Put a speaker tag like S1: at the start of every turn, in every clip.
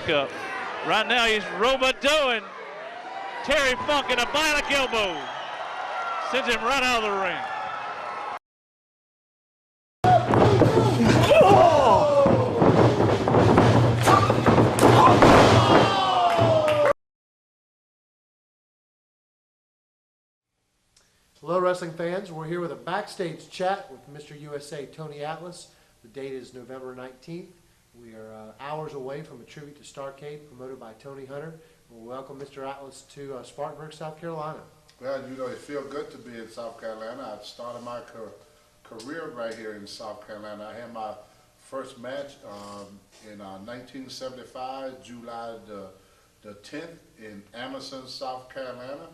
S1: lockup. Right now he's robotoing Terry Funk in a bionic elbow. Sends him right out of the ring.
S2: Hello wrestling fans, we're here with a backstage chat with Mr. USA Tony Atlas. The date is November 19th. We are hours away from a tribute to Starrcade promoted by Tony Hunter. We'll welcome Mr. Atlas to Spartanburg, South Carolina.
S3: Well, you know, it feels good to be in South Carolina. I started my career right here in South Carolina. I had my first match in 1975, July the 10th in Anderson, South Carolina.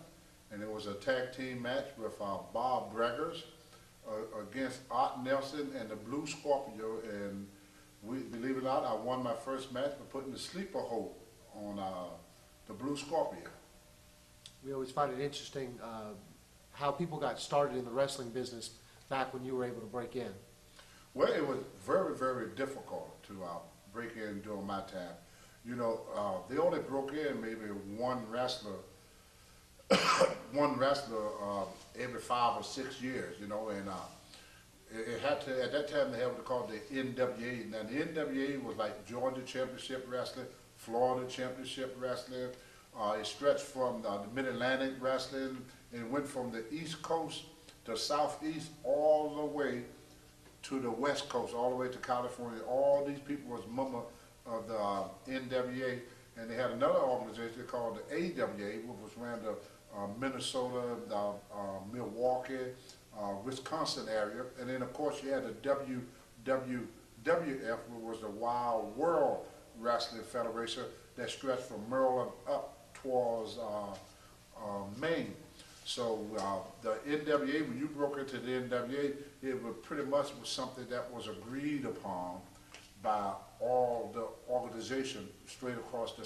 S3: And it was a tag team match with Bob Breggers against Art Nelson and the Blue Scorpio. And believe it or not, I won my first match by putting the sleeper hold on the Blue Scorpio.
S2: We always find it interesting how people got started in the wrestling business back when you were able to break in.
S3: Well, it was very, very difficult to break in during my time. You know, they only broke in maybe one wrestler every 5 or 6 years, you know, and it had to, at that time they had what they called the NWA. Now the NWA was like Georgia Championship Wrestling, Florida Championship Wrestling. It stretched from the Mid-Atlantic Wrestling, and it went from the East Coast to Southeast all the way to the West Coast, all the way to California. All these people was member of the NWA, and they had another organization called the AWA, which was around the Minnesota, Milwaukee, Wisconsin area, and then of course you had the WWF, which was the Wild World Wrestling Federation that stretched from Maryland up towards Maine. So the NWA, when you broke into the NWA, it was pretty much was something that was agreed upon by all the organizations straight across the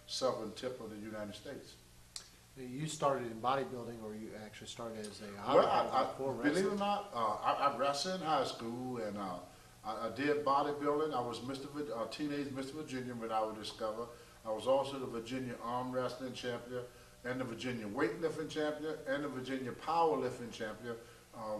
S3: southern tip of the United States.
S2: You started in bodybuilding, or you actually started as a
S3: believe it or not, I wrestled in high school, and I did bodybuilding. I was teenage Mr. Virginia when I was discovered. I was also the Virginia arm wrestling champion, and the Virginia weightlifting champion, and the Virginia powerlifting champion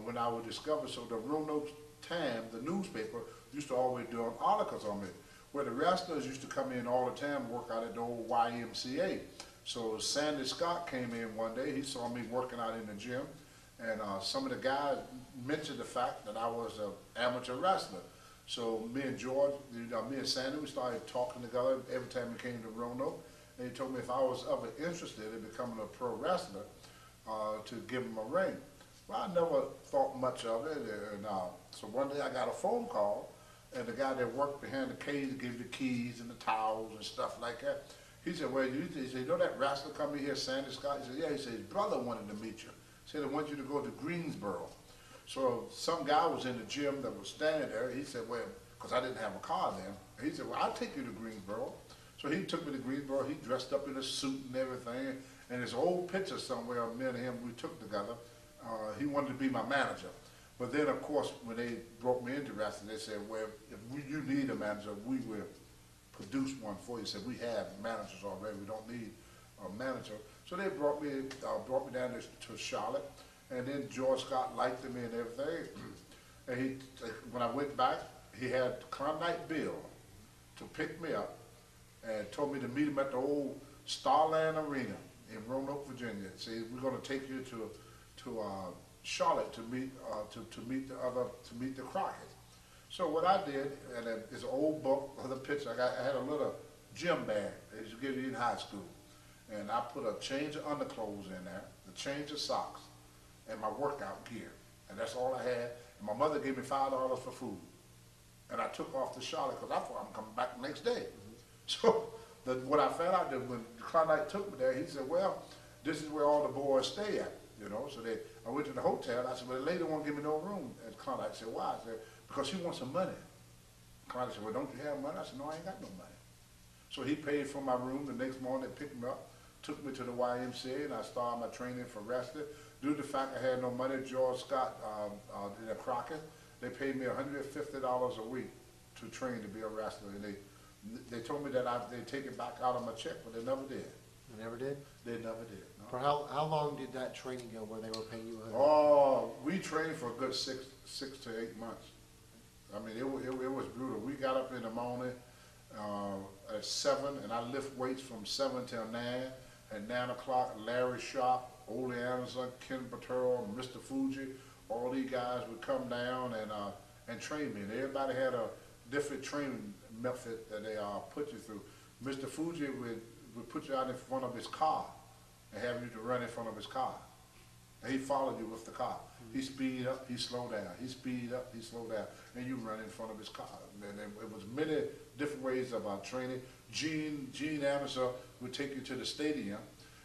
S3: when I was discovered. So the Roanoke Times, the newspaper, used to always do articles on me, where the wrestlers used to come in all the time and work out at the old YMCA. So Sandy Scott came in one day. He saw me working out in the gym, and some of the guys mentioned the fact that I was an amateur wrestler. So me and George, me and Sandy, we started talking together every time we came to Roanoke, and he told me if I was ever interested in becoming a pro wrestler, to give him a ring. Well, I never thought much of it, and so one day I got a phone call, and the guy that worked behind the cage gave the keys and the towels and stuff like that. He said, well, he said, you know that wrestler coming here, Sandy Scott? He said, yeah. He said, his brother wanted to meet you. He said, I want you to go to Greensboro. So some guy was in the gym that was standing there. He said, well, because I didn't have a car then. He said, well, I'll take you to Greensboro. So he took me to Greensboro. He dressed up in a suit and everything. And this old picture somewhere of me and him we took together. He wanted to be my manager. But then, of course, when they brought me into wrestling, they said, well, if you need a manager, we will produce one for you. He said, we have managers already. We don't need a manager. So they brought me down to Charlotte. And then George Scott liked me and everything. And when I went back, he had Klondike Bill to pick me up and told me to meet him at the old Starland Arena in Roanoke, Virginia. See, we're going to take you to Charlotte to meet the Crockett's. So what I did, and it's an old book of the picture. I had a little gym bag they used to give you in high school, and I put a change of underclothes in there, a change of socks, and my workout gear, and that's all I had. And my mother gave me $5 for food, and I took off to Charlotte because I thought I'm coming back the next day. So what I found out that when Klondike took me there, he said, well, this is where all the boys stay at, you know. So I went to the hotel. I said, well, the lady won't give me no room at Klondike. I said, why? I said, because she wants some money. Klondike said, well, don't you have money? I said, no, I ain't got no money. So he paid for my room. The next morning, they picked me up, took me to the YMCA, and I started my training for wrestling. Due to the fact I had no money, George Scott in Crockett, they paid me $150 a week to train to be a wrestler, and they They told me that they'd take it back out of my check, but they never did.
S2: They never did?
S3: They never did. No.
S2: For how long did that training go where they were paying you $100?
S3: Oh, we trained for a good six to 8 months. I mean, it was brutal. We got up in the morning at 7, and I lift weights from 7 till 9. At 9 o'clock, Larry Sharp, Ole Anderson, Ken Patero, Mr. Fuji, all these guys would come down and train me. And everybody had a different training method that they put you through. Mr. Fuji would put you out in front of his car and have you to run in front of his car. And he followed you with the car. He speed up, he slow down. He speed up, he slow down. And you run in front of his car. And it was many different ways of training. Gene Anderson would take you to the stadium,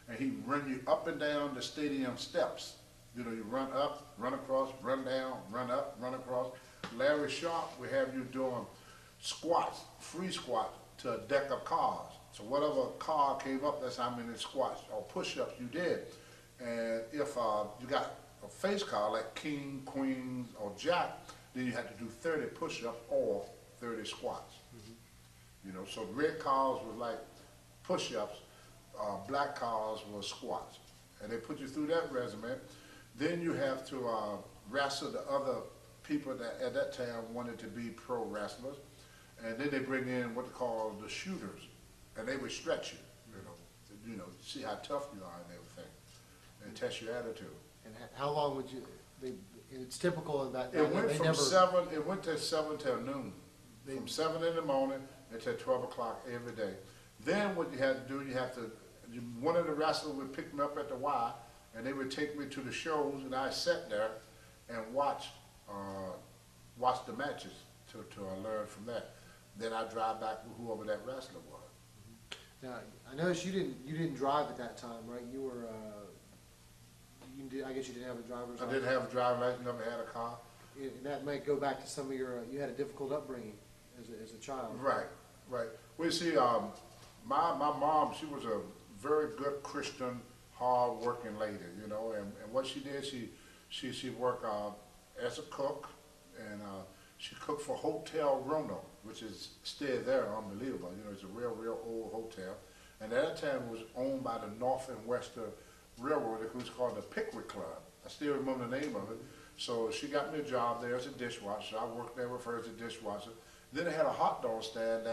S3: and he'd run you up and down the stadium steps. You know, you run up, run across, run down, run up, run across. Larry Sharp would have you doing squats, free squats to a deck of cars. So whatever car came up, that's how many squats or push-ups you did. And if you got a face car like King, Queen, or Jack, then you had to do 30 push-ups or 30 squats. You know, so red cars was like push-ups, black cars were squats. And they put you through that regimen. Then you have to wrestle the other people that at that time wanted to be pro wrestlers. And then they bring in what they call the shooters. And they would stretch you, see how tough you are and everything, and test your attitude.
S2: And how long would you, it's typical in that.
S3: It went from 7, it went to 7 till noon. From 7 in the morning until 12 o'clock every day. Then what you had to do, one of the wrestlers would pick me up at the Y, and they would take me to the shows, and I sat there and watched the matches to learn from that. Then I drive back with whoever that wrestler was.
S2: Now, I noticed you didn't drive at that time, right? You were, I guess you didn't have a driver's license.
S3: I didn't have a driver's license, never had a car.
S2: And that might go back to some of your, you had a difficult upbringing as a child.
S3: Right. Well, you see, my mom, she was a very good Christian, hard-working lady, and what she did, she worked as a cook, and she cooked for Hotel Roanoke, which is still there, unbelievable. It's a real old hotel. And at that time, it was owned by the North and Western Railroad, it was called the Pickwick Club. I still remember the name of it. So she got me a job there as a dishwasher. I worked there with her as a dishwasher. Then they had a hot dog stand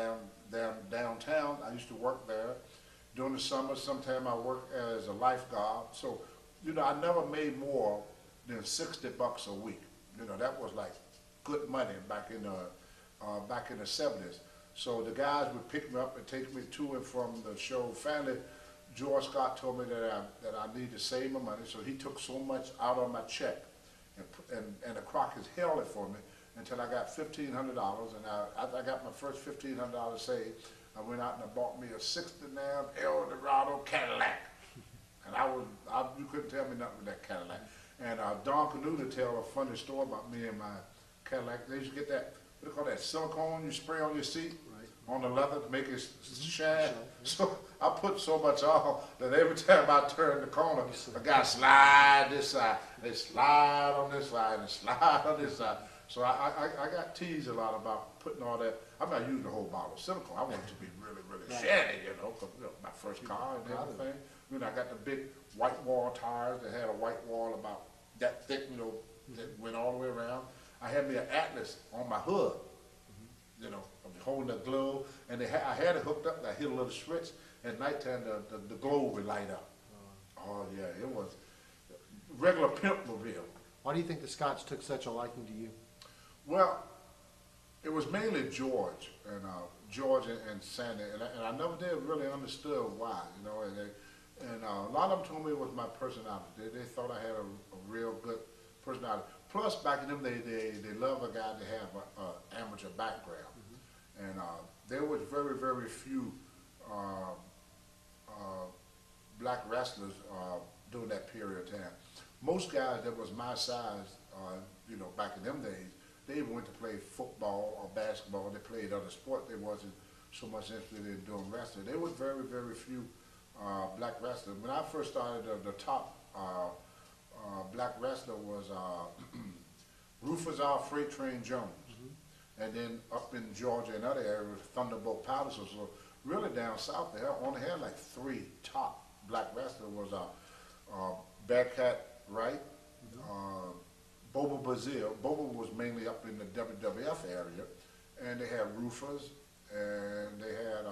S3: downtown. I used to work there. During the summer, sometime I worked as a lifeguard. So, I never made more than $60 a week. That was like good money back in the 70s. So the guys would pick me up and take me to and from the show. Finally, George Scott told me that I need to save my money, so he took so much out of my check, and the Crockett's held it for me until I got $1,500, and after I got my first $1,500 saved, I went out and I bought me a '69 Eldorado Cadillac, and you couldn't tell me nothing with that Cadillac. And Don Canuta tell a funny story about me and my Cadillac. They used to get that, what do you call that, silicone you spray on your seat? On the leather to make it shine. So I put so much on that every time I turn the corner, I got to slide this side. They slide on this side and slide on this side. So I got teased a lot about putting all that. I'm not using the whole bottle of silicone. I want it to be really, really shiny, cause my first car and everything. I got the big white wall tires that had a white wall about that thick, that went all the way around. I had me an Atlas on my hood, holding the globe, and I had it hooked up, and I hit a little switch. At nighttime, the globe would light up. Oh yeah, it was regular pimp mobile.
S2: Why do you think the Scotts took such a liking to you?
S3: Well, it was mainly George and Sandy, and I never did really understood why, and a lot of them told me it was my personality. They thought I had a real good personality. Plus, back in them days, they love a guy to have an amateur background. And there was very, very few black wrestlers during that period of time. Most guys that was my size, back in them days, they even went to play football or basketball. They played other sports. They wasn't so much interested in doing wrestling. There was very, very few black wrestlers. When I first started, the top black wrestler was Rufus R. Freight Train Jones. And then up in Georgia and other areas, Thunderbolt Palace. So really down south, they only had like 3 top black wrestlers. Was Bearcat Wright, Bobo Brazil. Bobo was mainly up in the WWF area, and they had Rufus, and they had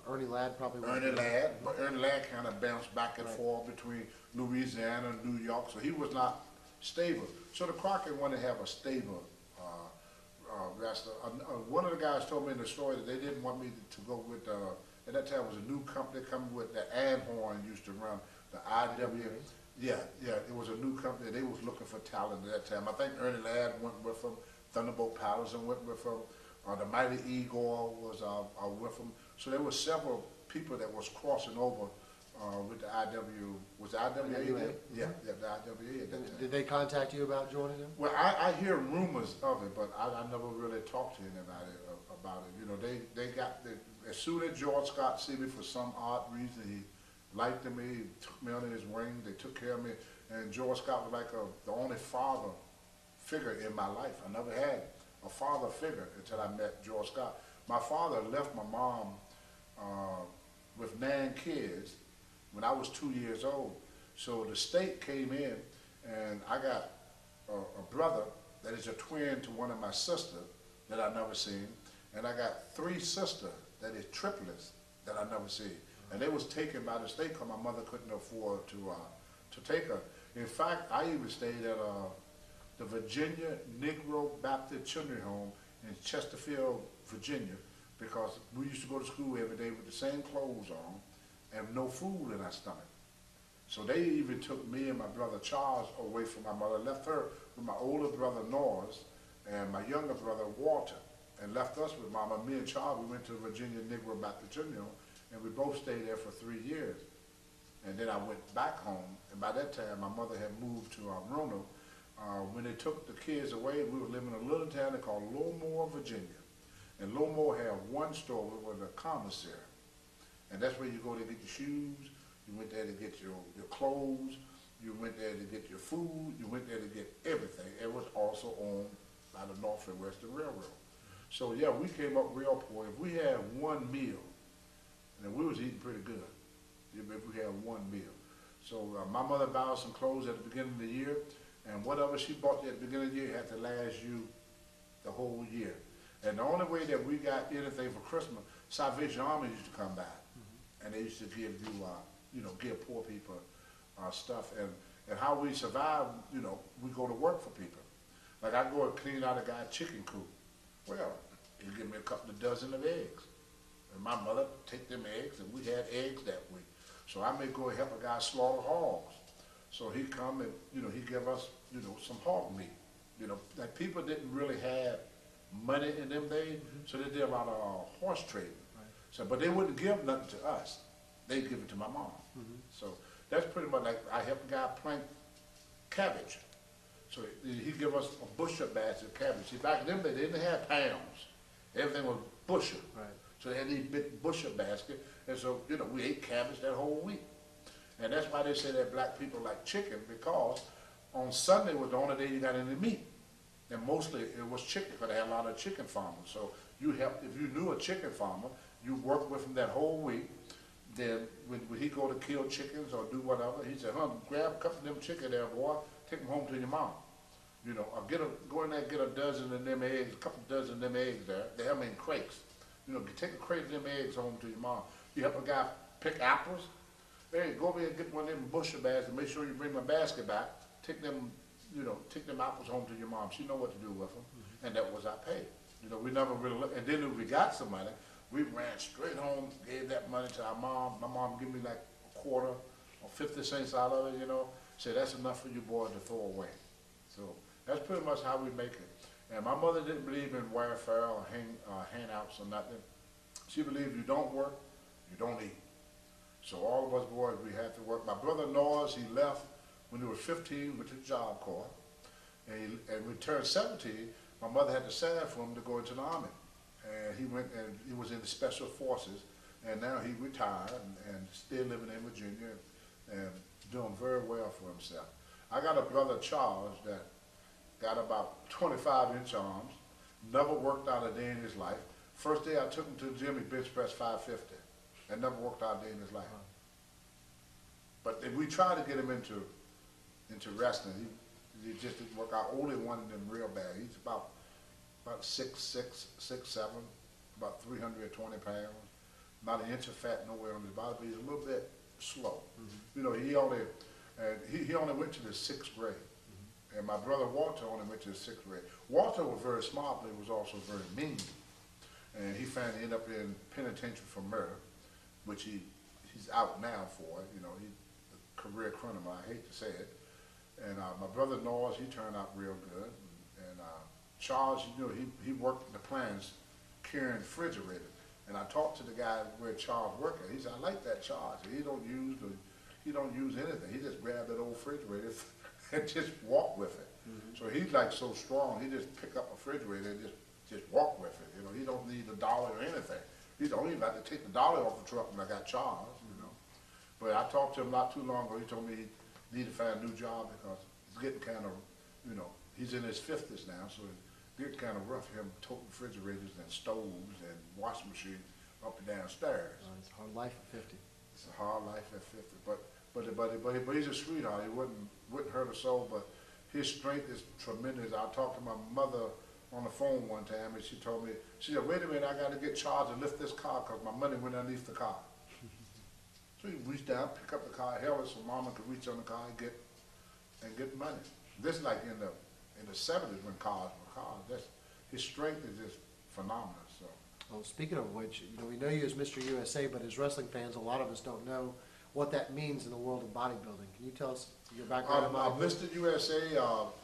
S2: Ernie Ladd probably.
S3: Ernie Ladd, but Ernie Ladd kind of bounced back and forth between Louisiana and New York, so he was not stable. So the Crockett wanted to have a stable wrestler. One of the guys told me in the story that they didn't want me to go with, at that time it was a new company coming with, that Anhorn used to run, the IW. Yeah, it was a new company. They was looking for talent at that time. I think Ernie Ladd went with them, Thunderbolt Patterson went with them, the Mighty Igor was with them. So there were several people that was crossing over with the IW. Was the IWA there? Yeah, the IWA at that time.
S2: Did they contact you about joining them?
S3: Well, I hear rumors of it, but I never really talked to anybody about it. You know, they got, as soon as George Scott see me for some odd reason, he liked me, he took me under his wing, they took care of me, and George Scott was like the only father figure in my life. I never had a father figure until I met George Scott. My father left my mom with 9 kids when I was 2 years old. So the state came in, and I got a brother that is a twin to one of my sisters that I never seen, and I got 3 sisters that is triplets that I never seen. And they was taken by the state because my mother couldn't afford to take her. In fact, I even stayed at the Virginia Negro Baptist Children's Home in Chesterfield, Virginia, because we used to go to school every day with the same clothes on and no food in our stomach. So they even took me and my brother Charles away from my mother, left her with my older brother Norris and my younger brother Walter, and left us with Mama. Me and Charles, we went to Virginia Negro Baptist Children's Home, and we both stayed there for 3 years. And then I went back home, and by that time my mother had moved to Roanoke. When they took the kids away, we were living in a little town called Lowmore, Virginia. And Lowmore had one store with a commissary. And that's where you go to get your shoes, you went there to get your clothes, you went there to get your food, you went there to get everything. It was also owned by the North and Western Railroad. So yeah, we came up real poor. If we had one meal, and we was eating pretty good, if we had one meal. So my mother bought some clothes at the beginning of the year, and whatever she bought at the beginning of the year had to last you the whole year. And the only way that we got anything for Christmas, Salvation Army used to come by, and they used to give you, give poor people stuff. And how we survive, we go to work for people. Like I go and clean out a guy's chicken coop. Well, he'll give me a couple of dozen of eggs. And my mother take them eggs, and we had eggs that week. So I may go and help a guy slaughter hogs. So he come and, he give us, some hog meat. Like people didn't really have money in them days, so they did a lot of horse trading. Right. So, but they wouldn't give nothing to us. They give it to my mom. So that's pretty much like I helped a guy plant cabbage. So he give us a bushel basket of cabbage. See, back then they didn't have pounds. Everything was bushel. Right. So they had these big bushel basket, and so we ate cabbage that whole week. And that's why they say that black people like chicken, because on Sunday was the only day you got any meat. And mostly it was chicken, because they had a lot of chicken farmers. So you helped, if you knew a chicken farmer, you worked with him that whole week. Then when he go to kill chickens or do whatever, he said, grab a couple of them chicken there, boy, take them home to your mom. Or go in there and get a dozen of them eggs, a couple dozen of them eggs there. They have them in crates. Take a crate of them eggs home to your mom. You help a guy pick apples. Hey, go over here and get one of them bushel bags and make sure you bring my basket back. Take them, take them apples home to your mom. She know what to do with them. And that was our pay. We never really looked. And then if we got some money, we ran straight home, gave that money to our mom. My mom gave me like a quarter or 50 cents out of it, Said, that's enough for you boys to throw away. So that's pretty much how we make it. And my mother didn't believe in welfare or handouts or nothing. She believed you don't work, you don't eat. So all of us boys, we had to work. My brother Norris, he left when he was 15 with his Job Corps. And when he turned 17, my mother had to sign for him to go into the Army. And he went and he was in the Special Forces. And now he retired and still living in Virginia and doing very well for himself. I got a brother Charles that got about 25-inch arms, never worked out a day in his life. First day I took him to the gym, he bench pressed 550, and never worked out a day in his life. But if we tried to get him into wrestling, he just didn't work out. Only wanted him real bad. He's about 6'6", 6'7", about 320 pounds. Not an inch of fat nowhere on his body, but he's a little bit slow. You know, he only went to the 6th grade. And my brother Walter only went to the 6th grade. Walter was very smart, but he was also very mean. And he finally ended up in penitentiary for murder, which he's out now for. You know, he's a career criminal. I hate to say it. And my brother Norris, he turned out real good. And Charles, you know, he worked the plants carrying refrigerators. And I talked to the guy where Charles worked at. He said, I like that Charles. He don't use anything. He just grabbed that old refrigerator and just walk with it. So he's like so strong, he just pick up a refrigerator and just walk with it. You know, he don't need a dollar or anything. He don't even have to take the dollar off the truck when I got Charles, you know. But I talked to him not too long ago. He told me he needed to find a new job because it's getting kind of, you know, he's in his 50s now, so it's getting kind of rough for him toting refrigerators and stoves and washing machines up and down stairs.
S2: It's a hard life at 50.
S3: It's a hard life at 50, but he's a sweetheart. He wouldn't hurt a soul, but his strength is tremendous. I talked to my mother on the phone one time, and she told me, she said, wait a minute, I got to get Charles to lift this car because my money went underneath the car. So he reached down, pick up the car, held it so Mama could reach on the car and get money. This is like in the 70s when cars were cars. His strength is just phenomenal. So.
S2: Well, speaking of which, you know, we know you as Mr. USA, but as wrestling fans, a lot of us don't know what that means in the world of bodybuilding. Can you tell us your background in bodybuilding?
S3: Mr. USA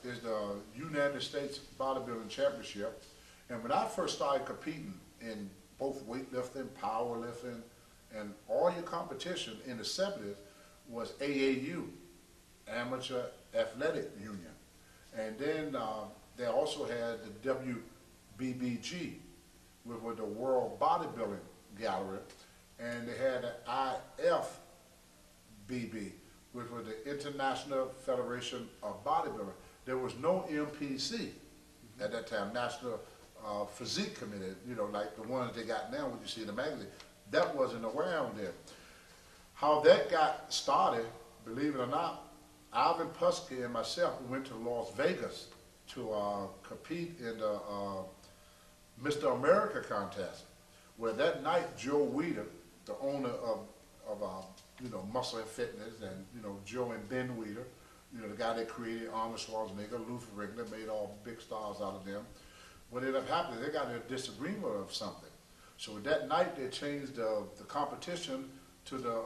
S3: is the United States Bodybuilding Championship. And when I first started competing in both weightlifting, powerlifting, and all your competition in the 70s was AAU, Amateur Athletic Union. And then they also had the WBBG, which was the World Bodybuilding Gallery. And they had the IFBB, which was the International Federation of Bodybuilding. There was no MPC at that time, National Physique Committee, you know, like the ones they got now, what you see in the magazine. That wasn't around there. How that got started, believe it or not, Alvin Pusky and myself, we went to Las Vegas to compete in the Mr. America contest, where that night Joe Weider, the owner of you know, Muscle and Fitness, and you know, Joe and Ben Weider, you know, the guy that created Arnold Schwarzenegger, Luther Ringler, made all big stars out of them. What ended up happening, they got a disagreement of something. So that night they changed the competition to the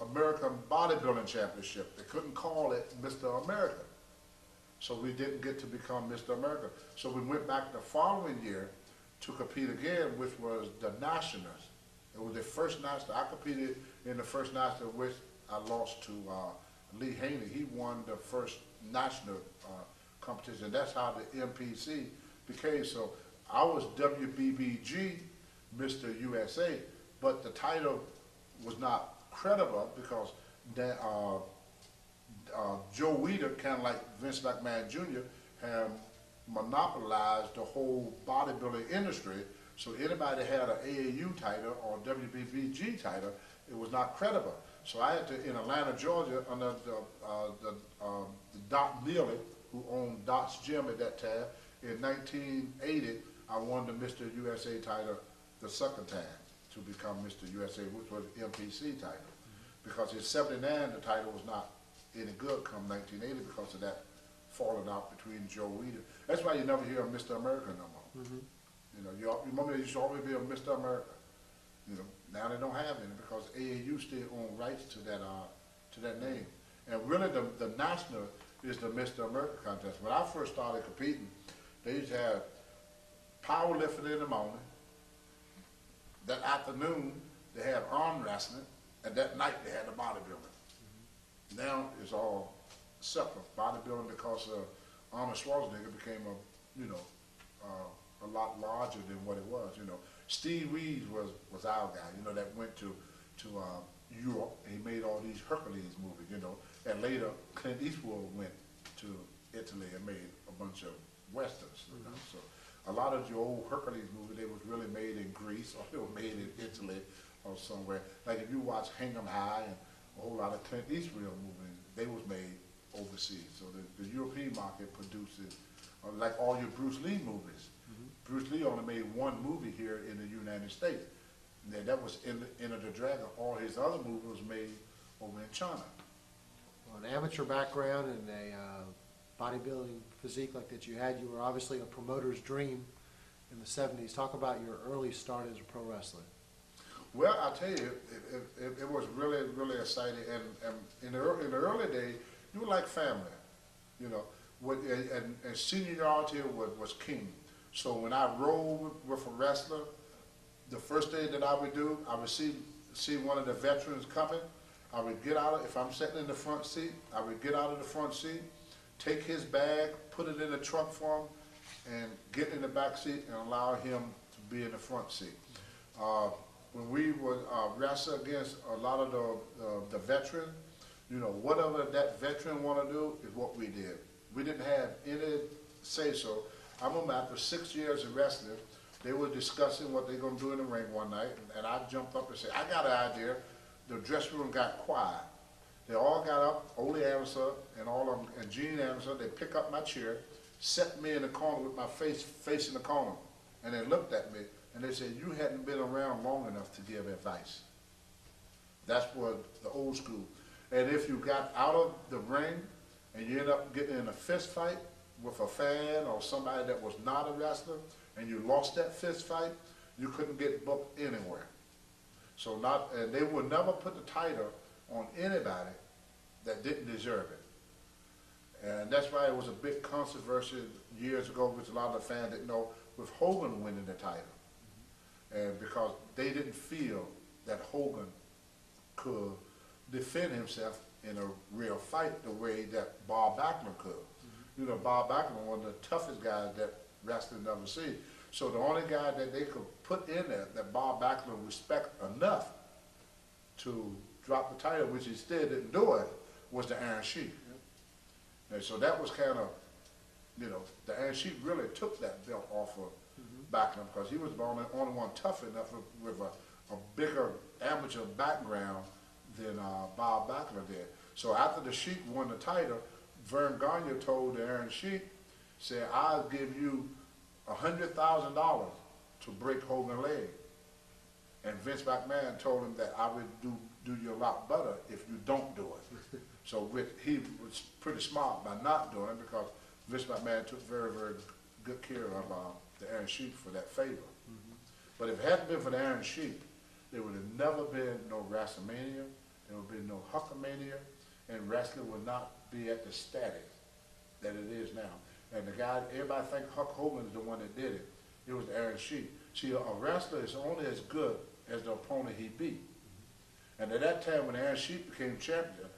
S3: American Bodybuilding Championship. They couldn't call it Mr. America. So we didn't get to become Mr. America. So we went back the following year to compete again, which was the Nationals. It was the first national. I competed in the first national, which I lost to Lee Haney. He won the first national competition. That's how the MPC became. So I was WBBG Mr. USA, but the title was not credible because that, Joe Weider, kind of like Vince McMahon Jr., had monopolized the whole bodybuilding industry. So anybody that had an AAU title or WBBG title, it was not credible. So I had to, in Atlanta, Georgia, under the Doc Neely, who owned Doc's Gym at that time, in 1980, I won the Mr. USA title the second time to become Mr. USA, which was the MPC title. Because in 79, the title was not any good come 1980 because of that falling out between Joe Weider. That's why you never hear of Mr. America no more. You know, you remember there used to always be a Mr. America. You know, now they don't have any because AAU still own rights to that name. And really the national is the Mr. America contest. When I first started competing, they used to have powerlifting in the morning. That afternoon, they had arm wrestling, and that night they had the bodybuilding. Now it's all separate. Bodybuilding, because Arnold Schwarzenegger became a lot larger than what it was. You know, Steve Reeves was our guy. You know, that went to Europe. And he made all these Hercules movies. You know, and later Clint Eastwood went to Italy and made a bunch of westerns. You know? So a lot of your old Hercules movies, they was really made in Greece or they were made in Italy or somewhere. Like if you watch Hang 'em High and a whole lot of Clint Eastwood movies, they was made overseas. So the European market produces, like all your Bruce Lee movies. Bruce Lee only made one movie here in the United States. And that was Enter the Dragon. All his other movies was made over in China.
S2: Well, an amateur background and a bodybuilding physique like that you had, you were obviously a promoter's dream in the 70s. Talk about your early start as a pro wrestler.
S3: Well, I'll tell you, it was really, really exciting. And in the early days, you were like family, you know. And seniority was king. So when I rolled with a wrestler, the first thing that I would do, I would see one of the veterans coming. I would get out if I'm sitting in the front seat, I would get out of the front seat, take his bag, put it in the trunk for him, and get in the back seat and allow him to be in the front seat. When we would wrestle against a lot of the veterans, you know, whatever that veteran want to do is what we did. We didn't have any say-so. I remember after 6 years of wrestling, they were discussing what they're going to do in the ring one night, and I jumped up and said, I got an idea. The dressing room got quiet. They all got up, Ole Anderson and all of them, and Gene Anderson, they pick up my chair, set me in the corner with my face facing the corner, and they looked at me, and they said, you hadn't been around long enough to give advice. That's what the old school. And if you got out of the ring and you end up getting in a fist fight with a fan or somebody that was not a wrestler, and you lost that fist fight, you couldn't get booked anywhere. So and they would never put the title on anybody that didn't deserve it. And that's why it was a big controversy years ago, which a lot of the fans didn't know, with Hogan winning the title. And because they didn't feel that Hogan could defend himself in a real fight the way that Bob Backlund could. You know, Bob Backlund was one of the toughest guys that wrestling ever seen. So the only guy that they could put in there that Bob Backlund respect enough to drop the title, which he still didn't do it, was the Iron Sheik. And so that was kind of, you know, the Iron Sheik really took that belt off of Backlund because he was the only one tough enough with a bigger amateur background than Bob Backlund did. So after the Sheik won the title, Vern Gagne told the Iron Sheik, said, I'll give you $100,000 to break Hogan's leg. And Vince McMahon told him that I would do you a lot better if you don't do it. So he was pretty smart by not doing it because Vince McMahon took very, very good care of the Iron Sheik for that favor. But if it hadn't been for the Iron Sheik, there would have never been no WrestleMania, there would have been no Hulkamania, and wrestling would not be at the status that it is now. And the guy, everybody think Hulk Hogan is the one that did it. It was Iron Sheik. See, a wrestler is only as good as the opponent he beat. And at that time when Iron Sheik became champion,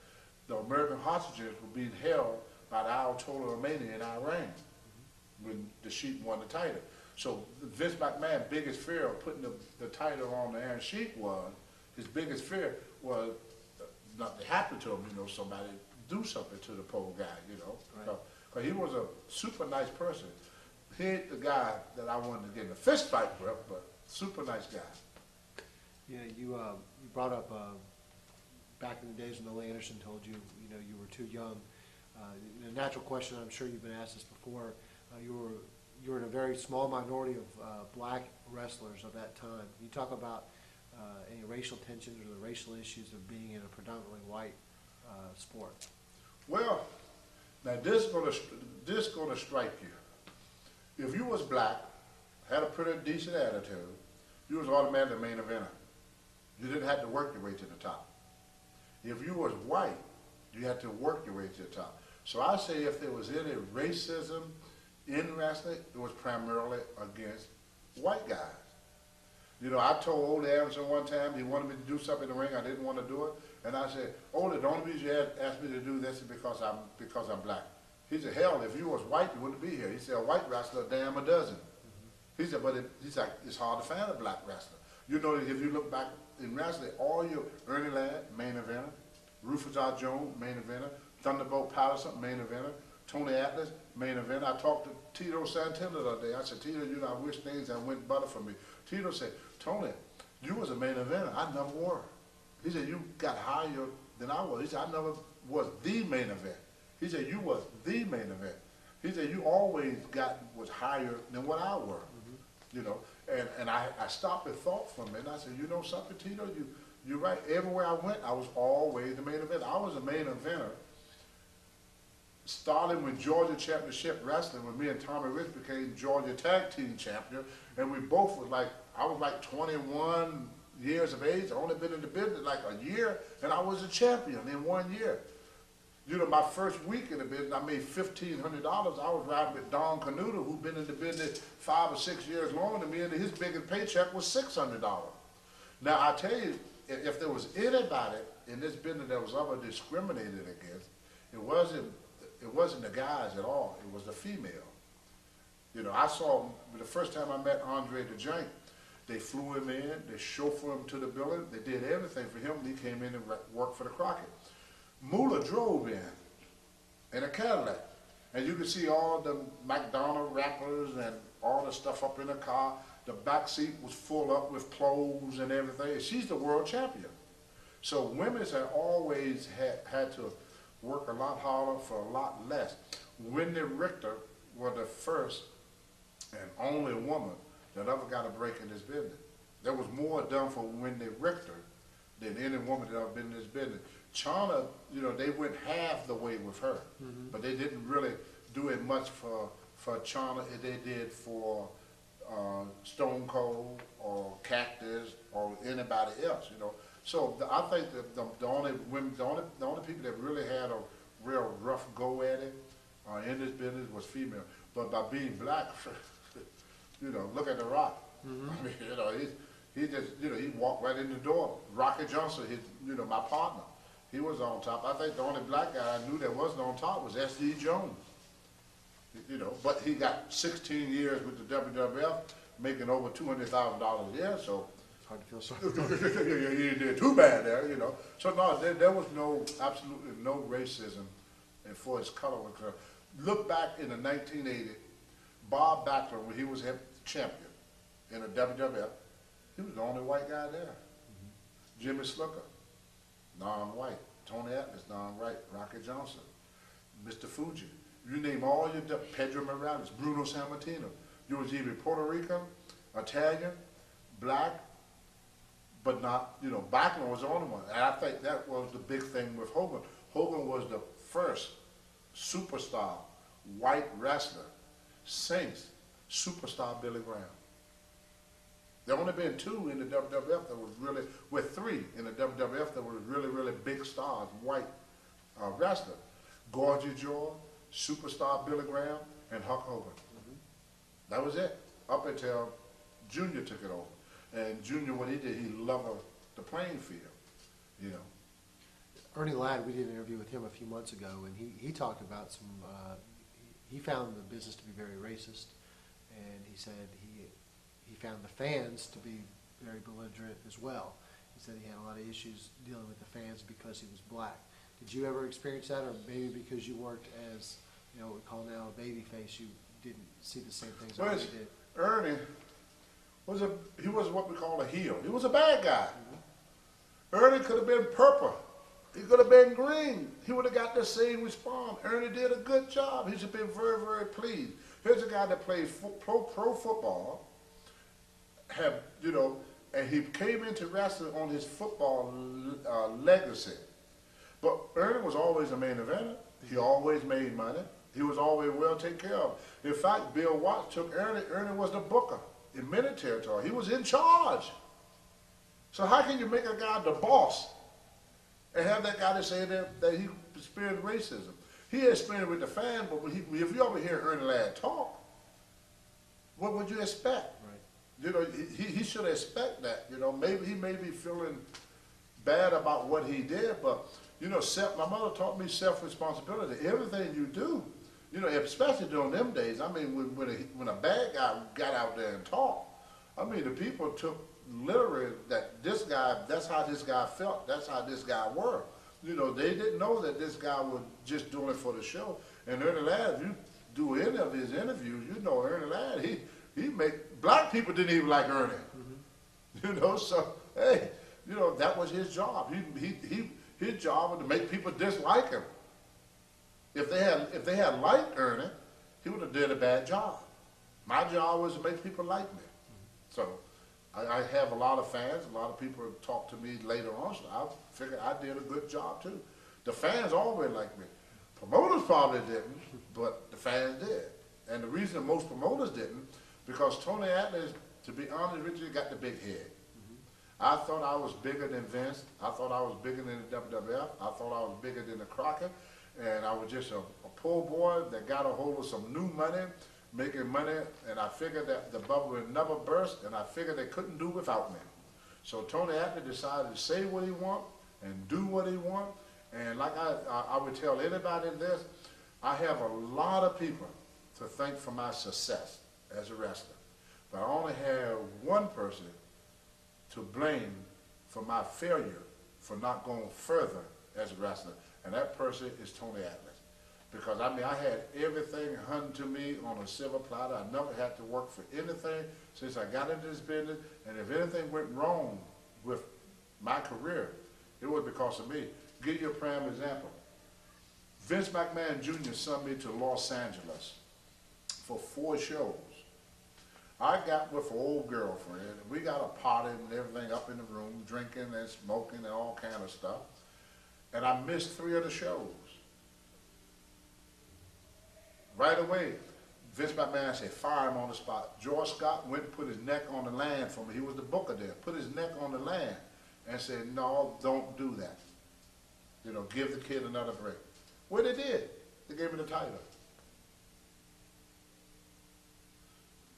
S3: the American hostages were being held by the Ayatollah Khomeini in Iran when the Sheik won the title. So Vince McMahon's biggest fear of putting the title on the Iron Sheik was, his biggest fear was not to happen to him, you know, somebody do something to the poor guy, you know. Right. Because he was a super nice person. He ain't the guy that I wanted to get in a fist fight with, but super nice guy.
S2: Yeah, you brought up back in the days when Ole Anderson told you, you know, you were too young. A natural question, I'm sure you've been asked this before, you were in a very small minority of black wrestlers of that time. Can you talk about any racial tensions or the racial issues of being in a predominantly white sport?
S3: Well, now this gonna strike you. If you was black, had a pretty decent attitude, you was automatically main eventer. You didn't have to work your way to the top. If you was white, you had to work your way to the top. So I say if there was any racism in wrestling, it was primarily against white guys. You know, I told Ole Anderson one time he wanted me to do something in the ring, I didn't want to do it, and I said, Ole, the only reason you asked me to do this is because I'm black. He said, hell, if you was white, you wouldn't be here. He said, a white wrestler, damn a dozen. He said, but he's like, it's hard to find a black wrestler. You know, if you look back in wrestling, all your Ernie Ladd, main eventer, Rufus R. Jones, main eventer, Thunderbolt Patterson, main eventer, Tony Atlas, main event. I talked to Tito Santana the other day. I said, Tito, you know, I wish things had went better for me. Tito said, Tony, you was a main eventer. I never were. He said, you got higher than I was. He said, I never was the main event. He said, you was the main event. He said, you always was higher than what I were. You know, and I stopped and thought for a minute. I said, you know something, Tito, you're right. Everywhere I went, I was always the main event. I was a main eventer, starting with Georgia Championship Wrestling, when me and Tommy Rich became Georgia Tag Team Champion, and we both was like, I was like 21 years of age. I only been in the business like a year, and I was a champion in 1 year. You know, my first week in the business, I made $1,500. I was riding with Don Canuto, who'd been in the business 5 or 6 years longer than me, and his biggest paycheck was $600. Now, I tell you, if there was anybody in this business that was ever discriminated against, it wasn't the guys at all. It was the female. You know, I saw the first time I met Andre the Giant. They flew him in, they chauffeured him to the building, they did everything for him. He came in and worked for the Crockett. Moolah drove in a Cadillac, and you could see all the McDonald wrappers and all the stuff up in the car. The back seat was full up with clothes and everything. She's the world champion. So women have always had to work a lot harder for a lot less. Wendy Richter was the first and only woman that ever got a break in this business. There was more done for Wendy Richter than any woman that ever been in this business. China, you know, they went half the way with her, but they didn't really do it much for China as they did for Stone Cold or Cactus or anybody else, you know. So I think that the only people that really had a real rough go at it in this business was female. But by being black, you know, look at The Rock. I mean, you know, he just, you know, he walked right in the door. Rocky Johnson, you know, my partner, he was on top. I think the only black guy I knew that wasn't on top was S.D. Jones. You know, but he got 16 years with the WWF, making over $200,000 a year, so.
S2: It's hard to feel sorry.
S3: You did too bad there, you know. So no, there was absolutely no racism for his color. Look back in the 1980s, Bob Backlund, when he was champion in the WWF, he was the only white guy there. Jimmy Slicker, non-white. Tony Atlas, non-white. Rocky Johnson, Mr. Fuji. You name all your, Pedro Morales, Bruno Sammartino. You was either Puerto Rican, Italian, black, but not, you know, Backlund was the only one. And I think that was the big thing with Hogan. Hogan was the first superstar white wrestler since superstar Billy Graham. There only been two in the WWF that was really, with three in the WWF that was really, really big stars, white wrestlers. Gorgie George, superstar Billy Graham, and Hulk Hogan. That was it, up until Junior took it over. And Junior, what he did, he leveled the playing field, you know.
S2: Ernie Ladd, we did an interview with him a few months ago, and he talked about some, he found the business to be very racist, and he said he found the fans to be very belligerent as well. He said he had a lot of issues dealing with the fans because he was black. Did you ever experience that, or maybe because you worked as, you know, what we call now a baby face, you didn't see the same things Ernie did?
S3: Ernie he was what we call a heel. He was a bad guy. Ernie could have been purple. He could have been green. He would have got the same response. Ernie did a good job. He should have been very, very pleased. Here's a guy that played pro football, you know, and he came into wrestling on his football legacy. But Ernie was always a main eventer. He always made money. He was always well taken care of. In fact, Bill Watts took Ernie. Ernie was the booker in Minute Territory. He was in charge. So how can you make a guy the boss and have that guy to say that he experienced racism? He experienced with the fan, but if you ever hear Ernie Ladd talk, what would you expect? Right. You know, he should expect that. You know, maybe he may be feeling bad about what he did, but you know, my mother taught me self-responsibility. Everything you do, you know, especially during them days. I mean, when a bad guy got out there and talked, I mean, the people took literally that this guy, that's how this guy felt, that's how this guy worked. You know, they didn't know that this guy was just doing it for the show. And Ernie Ladd, if you do any of his interviews, you know Ernie Ladd, he make, black people didn't even like Ernie. You know, so, hey, you know, that was his job. His job was to make people dislike him. If they had liked Ernie, he would have did a bad job. My job was to make people like me. So I have a lot of fans. A lot of people talk to me later on, so I figured I did a good job too. The fans always liked me. Promoters probably didn't, but the fans did. And the reason most promoters didn't, because Tony Atlas, to be honest with you, got the big head. I thought I was bigger than Vince. I thought I was bigger than the WWF. I thought I was bigger than the Crockett. And I was just a poor boy that got a hold of some new money, making money, and I figured that the bubble would never burst, and I figured they couldn't do without me. So Tony Atlas decided to say what he want and do what he want. And like I would tell anybody in this, I have a lot of people to thank for my success as a wrestler. But I only have one person to blame for my failure for not going further as a wrestler, and that person is Tony Atlas. Because I mean, I had everything handed to me on a silver platter. I never had to work for anything since I got into this business, and if anything went wrong with my career, it was because of me. Give you a prime example. Vince McMahon Jr. sent me to Los Angeles for 4 shows. I got with an old girlfriend, and we got a party and everything up in the room, drinking and smoking and all kind of stuff. And I missed 3 of the shows. Right away, Vince McMahon said, fire him on the spot. George Scott went and put his neck on the line for me. He was the booker there. Put his neck on the line and said, no, don't do that. You know, give the kid another break. Well, they did. They gave me the title.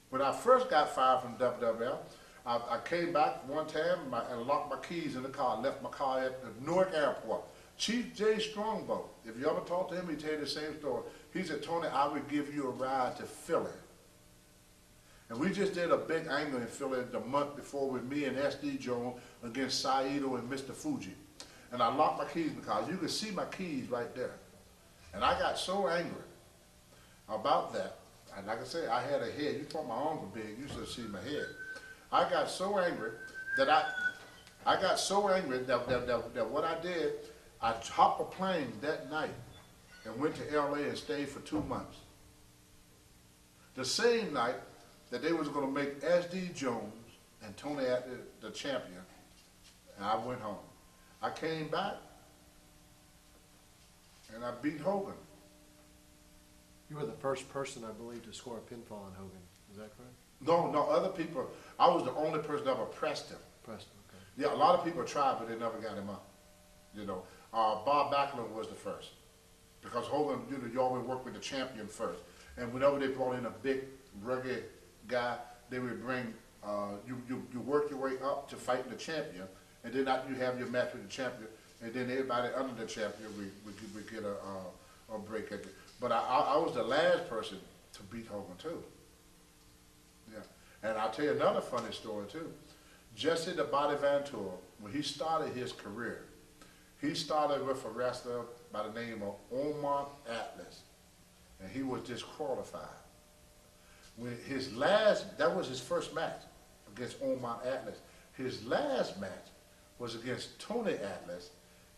S3: When I first got fired from WWF, I came back one time and locked my keys in the car, left my car at the Newark Airport. Chief J. Strongbow, if you ever talk to him, he'd tell you the same story. He said, Tony, I would give you a ride to Philly. And we just did a big angle in Philly the month before with me and S.D. Jones against Saito and Mr. Fuji. And I locked my keys in the car. You could see my keys right there. And I got so angry about that. And like I said, I had a head. You thought my arms were big. You should see my head. I got so angry that that what I did, I hopped a plane that night and went to L.A. and stayed for 2 months. The same night that they was going to make S.D. Jones and Tony Atlas the champion, and I went home. I came back, and I beat Hogan.
S2: You were the first person, I believe, to score a pinfall on Hogan. Is that correct?
S3: No, other people. I was the only person that ever pressed him.
S2: Pressed him, okay.
S3: Yeah, a lot of people tried, but they never got him up. You know, Bob Backlund was the first. Because Hogan, you know, you always work with the champion first. And whenever they brought in a big, rugged guy, they would bring, you work your way up to fighting the champion, and then after you have your match with the champion, and then everybody under the champion would get a break at it. But I was the last person to beat Hogan too. Yeah, and I'll tell you another funny story too. Jesse the Body Ventura, when he started his career, he started with a wrestler by the name of Omar Atlas, and he was disqualified. When that was his first match against Omar Atlas. His last match was against Tony Atlas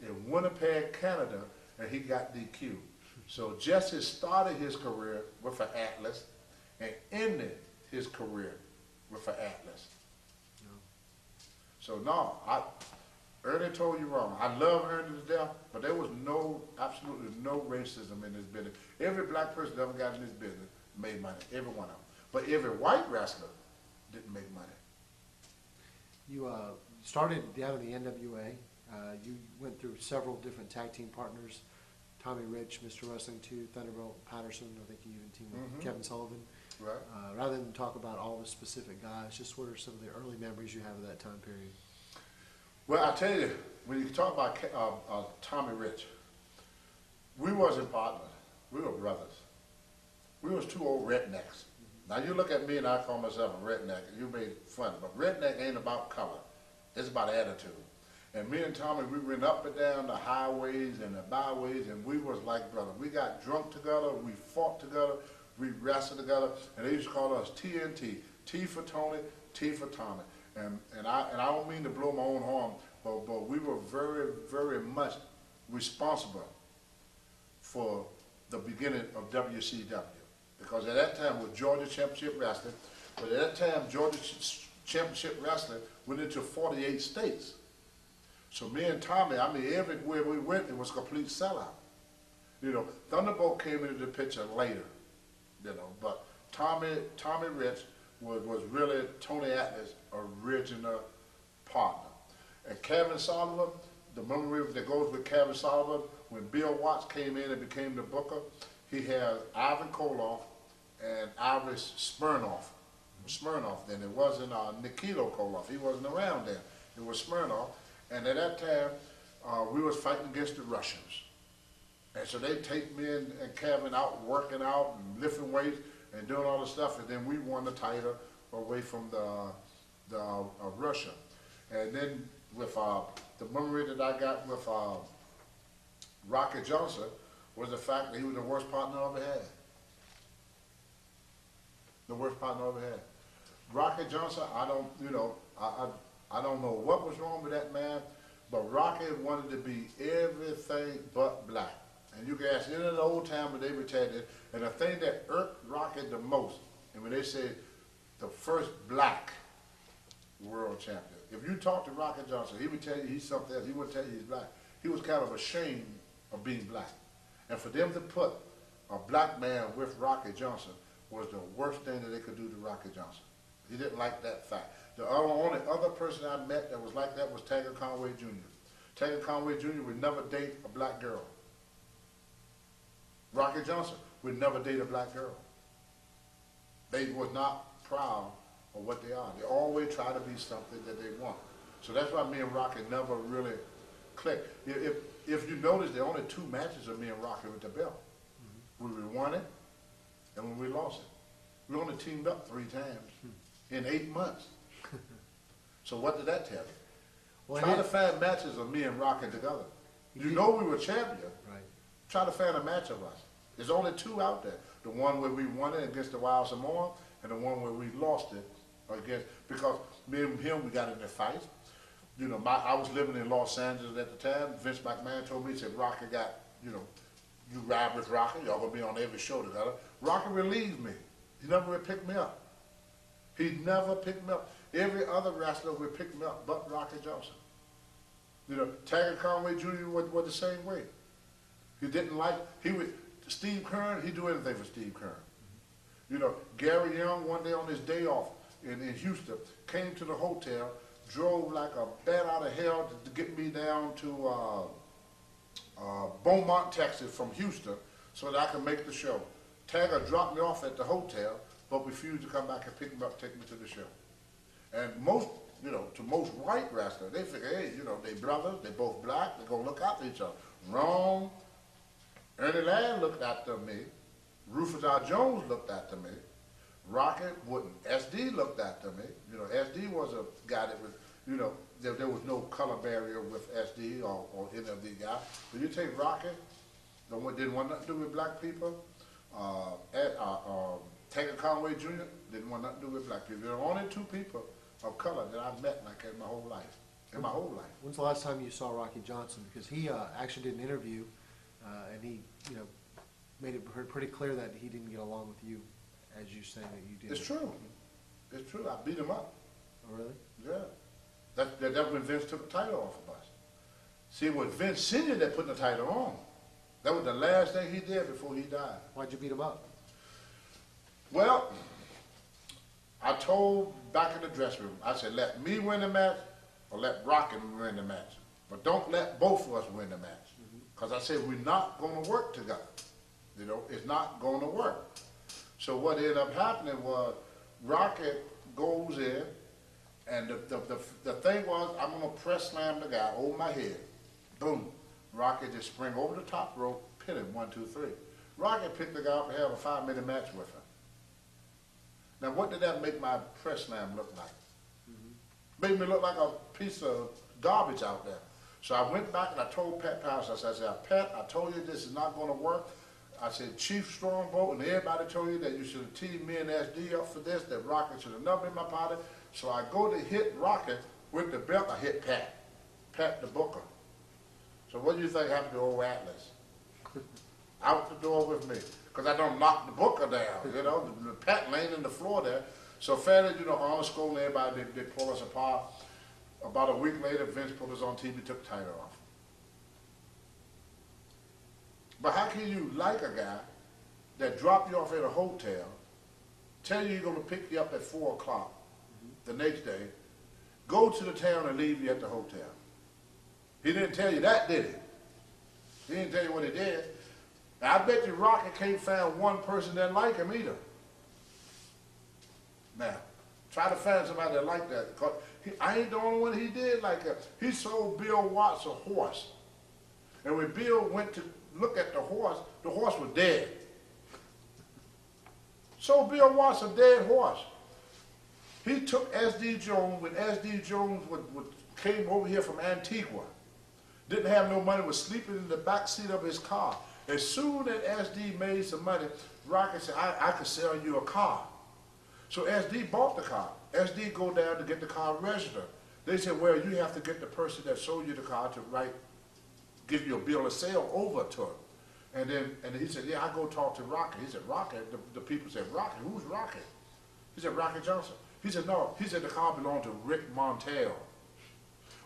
S3: in Winnipeg, Canada, and he got DQ. So Jesse started his career with an Atlas and ended his career with an Atlas. No. So no, Ernie told you wrong. I love Ernie to death, but there was absolutely no racism in this business. Every black person that ever got in this business made money, every one of them. But every white wrestler didn't make money. You
S2: started down in the NWA. You went through several different tag team partners. Tommy Rich, Mr. Wrestling 2, Thunderbolt Patterson. I think you even teamed with Kevin Sullivan.
S3: Right.
S2: Rather than talk about all the specific guys, just what are some of the early memories you have of that time period?
S3: Well, I tell you, when you talk about Tommy Rich, we wasn't partners. We were brothers. We was 2 old rednecks. Now you look at me and I call myself a redneck, and you made fun, but redneck ain't about color. It's about attitude. And me and Tommy, we went up and down the highways and the byways, and we was like brothers. We got drunk together, we fought together, we wrestled together, and they used to call us TNT. T for Tony, T for Tommy. And I don't mean to blow my own horn, but we were very, very much responsible for the beginning of WCW. Because at that time it was Georgia Championship Wrestling, but at that time Georgia Championship Wrestling went into 48 states. So me and Tommy, I mean, everywhere we went, it was a complete sellout. You know, Thunderbolt came into the picture later, you know, but Tommy Rich was really Tony Atlas' original partner. And Kevin Sullivan, the memory that goes with Kevin Sullivan, when Bill Watts came in and became the booker, he had Ivan Koloff and Iris Smirnoff. Then it wasn't Nikito Koloff. He wasn't around then. It was Smirnoff. And at that time, we was fighting against the Russians. And so they take me and Kevin out working out and lifting weights and doing all the stuff, and then we won the title away from the Russia. And then with the memory that I got with Rocky Johnson was the fact that he was the worst partner I ever had. The worst partner I ever had. Rocky Johnson, I don't know what was wrong with that man, but Rocky wanted to be everything but black. And you can ask any of the old timers, they would tell you, and the thing that irked Rocky the most, and when they say the first black world champion, if you talk to Rocky Johnson, he would tell you he's something else. He wouldn't tell you he's black. He was kind of ashamed of being black. And for them to put a black man with Rocky Johnson was the worst thing that they could do to Rocky Johnson. He didn't like that fact. The only other person I met that was like that was Taggart Conway Jr. Taggart Conway Jr. would never date a black girl. Rocky Johnson would never date a black girl. They was not proud of what they are. They always try to be something that they want. So that's why me and Rocky never really clicked. If you notice, there are only 2 matches of me and Rocky with the belt. When we won it and when we lost it. We only teamed up 3 times in 8 months. So what did that tell you? Well, try to find matches of me and Rocky together. You know we were champions. Right. Try to find a match of us. There's only 2 out there. The one where we won it against the Wild Samoan, and the one where we lost it against, because me and him, we got in a fight. You know, I was living in Los Angeles at the time. Vince McMahon told me, he said, Rocky got, you know, you ride with Rocky, y'all gonna be on every show together. Rocky relieved me. He never would pick me up. He never picked me up. Every other wrestler would pick me up but Rocky Johnson. You know, Taggart Conway Jr. was the same way. He didn't like, Steve Keirn, he'd do anything for Steve Keirn. You know, Gary Young, one day on his day off in Houston, came to the hotel, drove like a bat out of hell to get me down to Beaumont, Texas from Houston so that I could make the show. Taggart dropped me off at the hotel, but refused to come back and pick me up, take me to the show. And most, you know, to most white wrestlers, they figure, hey, you know, they brothers, they both black, they're gonna look after each other. Wrong. Ernie Ladd looked after me. Rufus R. Jones looked after me. Rocket wouldn't. SD looked after me. You know, SD was a guy that was, you know, there was no color barrier with SD or any of these guys. But you take Rocket, didn't want nothing to do with black people. Taggart Conway Jr. didn't want nothing to do with black people. There are only 2 people of color that I've met like in my whole life. In my whole life.
S2: When's the last time you saw Rocky Johnson? Because he actually did an interview, and he, you know, made it pretty clear that he didn't get along with you, as you say that you did.
S3: It's true. It's true. I beat him up.
S2: Oh, really?
S3: Yeah. That's when Vince took the title off of us. See, it was Vince Sr. that put the title on. That was the last thing he did before he died.
S2: Why'd you beat him up?
S3: Well, I told back in the dressing room, I said, let me win the match or let Rocky win the match. But don't let both of us win the match. Because I said, we're not going to work together. You know, it's not going to work. So what ended up happening was Rocky goes in, and the thing was, I'm going to press slam the guy over my head. Boom. Rocky just spring over the top rope, pin him, 1, 2, 3. Rocky picked the guy up and had a 5-minute match with him. Now, what did that make my press slam look like? Made me look like a piece of garbage out there. So I went back and I told Pat Patterson, I said, Pat, I told you this is not going to work. I said, Chief Strongbow and everybody told you that you should have teamed me and SD up for this, that Rocket should have never been in my party. So I go to hit Rocket with the belt, I hit Pat the Booker. So what do you think happened to old Atlas? Out the door with me, because I don't knock the Booker down, you know, the Pat laying in the floor there. So fairly, you know, honor school and everybody, they pull us apart. About a week later, Vince put us on TV, took the title off. But how can you like a guy that dropped you off at a hotel, tell you he's going to pick you up at 4 o'clock the next day, go to the town and leave you at the hotel? He didn't tell you that, did he? He didn't tell you what he did. Now, I bet you Rocket can't find one person that like him either. Now, try to find somebody that like that. Because I ain't the only one he did like that. He sold Bill Watts a horse. And when Bill went to look at the horse was dead. So Bill Watts a dead horse. He took S.D. Jones when S.D. Jones came over here from Antigua. Didn't have no money, was sleeping in the back seat of his car. As soon as S.D. made some money, Rocket said, I could sell you a car. So S.D. bought the car. S.D. go down to get the car registered. They said, well, you have to get the person that sold you the car to give you a bill of sale over to him. And he said, yeah, I go talk to Rocket. He said, Rocket? The people said, Rocket? Who's Rocket? He said, Rocket Johnson. He said, no. He said the car belonged to Rick Montel.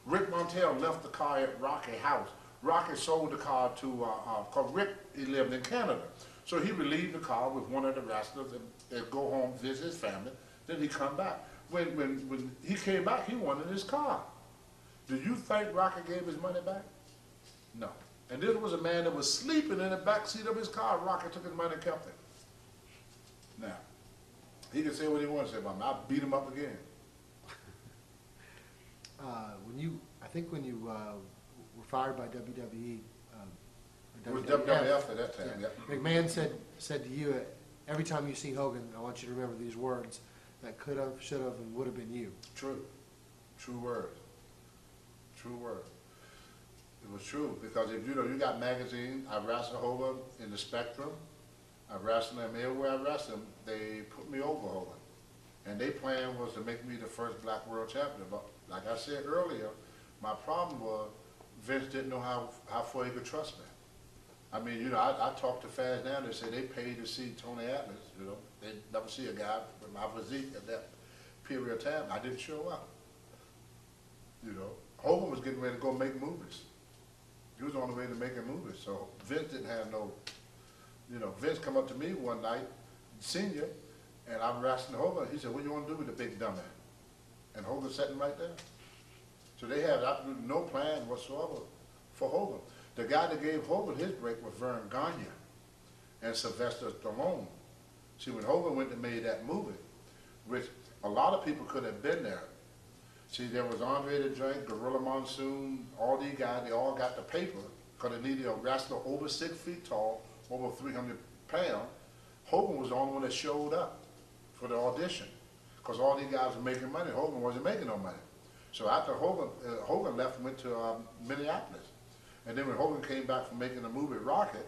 S3: Rick Montel left the car at Rocket's house. Rocket sold the car to, because Rick, he lived in Canada. So he relieved the car with one of the wrestlers and go home, visit his family. Then he come back. When he came back, he wanted his car. Do you think Rocket gave his money back? No. And this was a man that was sleeping in the back seat of his car. Rocket took his money and kept it. Now, he can say what he wants to say about me. I beat him up again.
S2: I think when you were fired by WWE,
S3: It was WWF at that time,
S2: yeah. McMahon said to you, every time you see Hogan, I want you to remember these words, that could have, should have, and would have been you.
S3: True. True words. True words. It was true, because if you know, you got magazines, I wrestled Hogan in the Spectrum, I wrestled him everywhere I wrestled him, they put me over Hogan. And their plan was to make me the first black world champion. But like I said earlier, my problem was Vince didn't know how far he could trust me. I mean, you know, I talked to fans now, they say they paid to see Tony Atlas, you know. They never see a guy with my physique at that period of time. I didn't show up. You know, Hogan was getting ready to go make movies. He was on the way to making movies, so Vince didn't have no, you know, Vince come up to me one night, senior, and I'm wrestling Hogan. He said, what do you want to do with the big dummy? And Hogan sitting right there. So they had absolutely no plan whatsoever for Hogan. The guy that gave Hogan his break was Vern Gagne and Sylvester Stallone. See, when Hogan went and made that movie, which a lot of people could have been there. See, there was Andre the Giant, Gorilla Monsoon, all these guys, they all got the paper because they needed a wrestler over 6 feet tall, over 300 pounds. Hogan was the only one that showed up for the audition because all these guys were making money. Hogan wasn't making no money. So after Hogan left and went to Minneapolis. And then when Hogan came back from making the movie Rocket,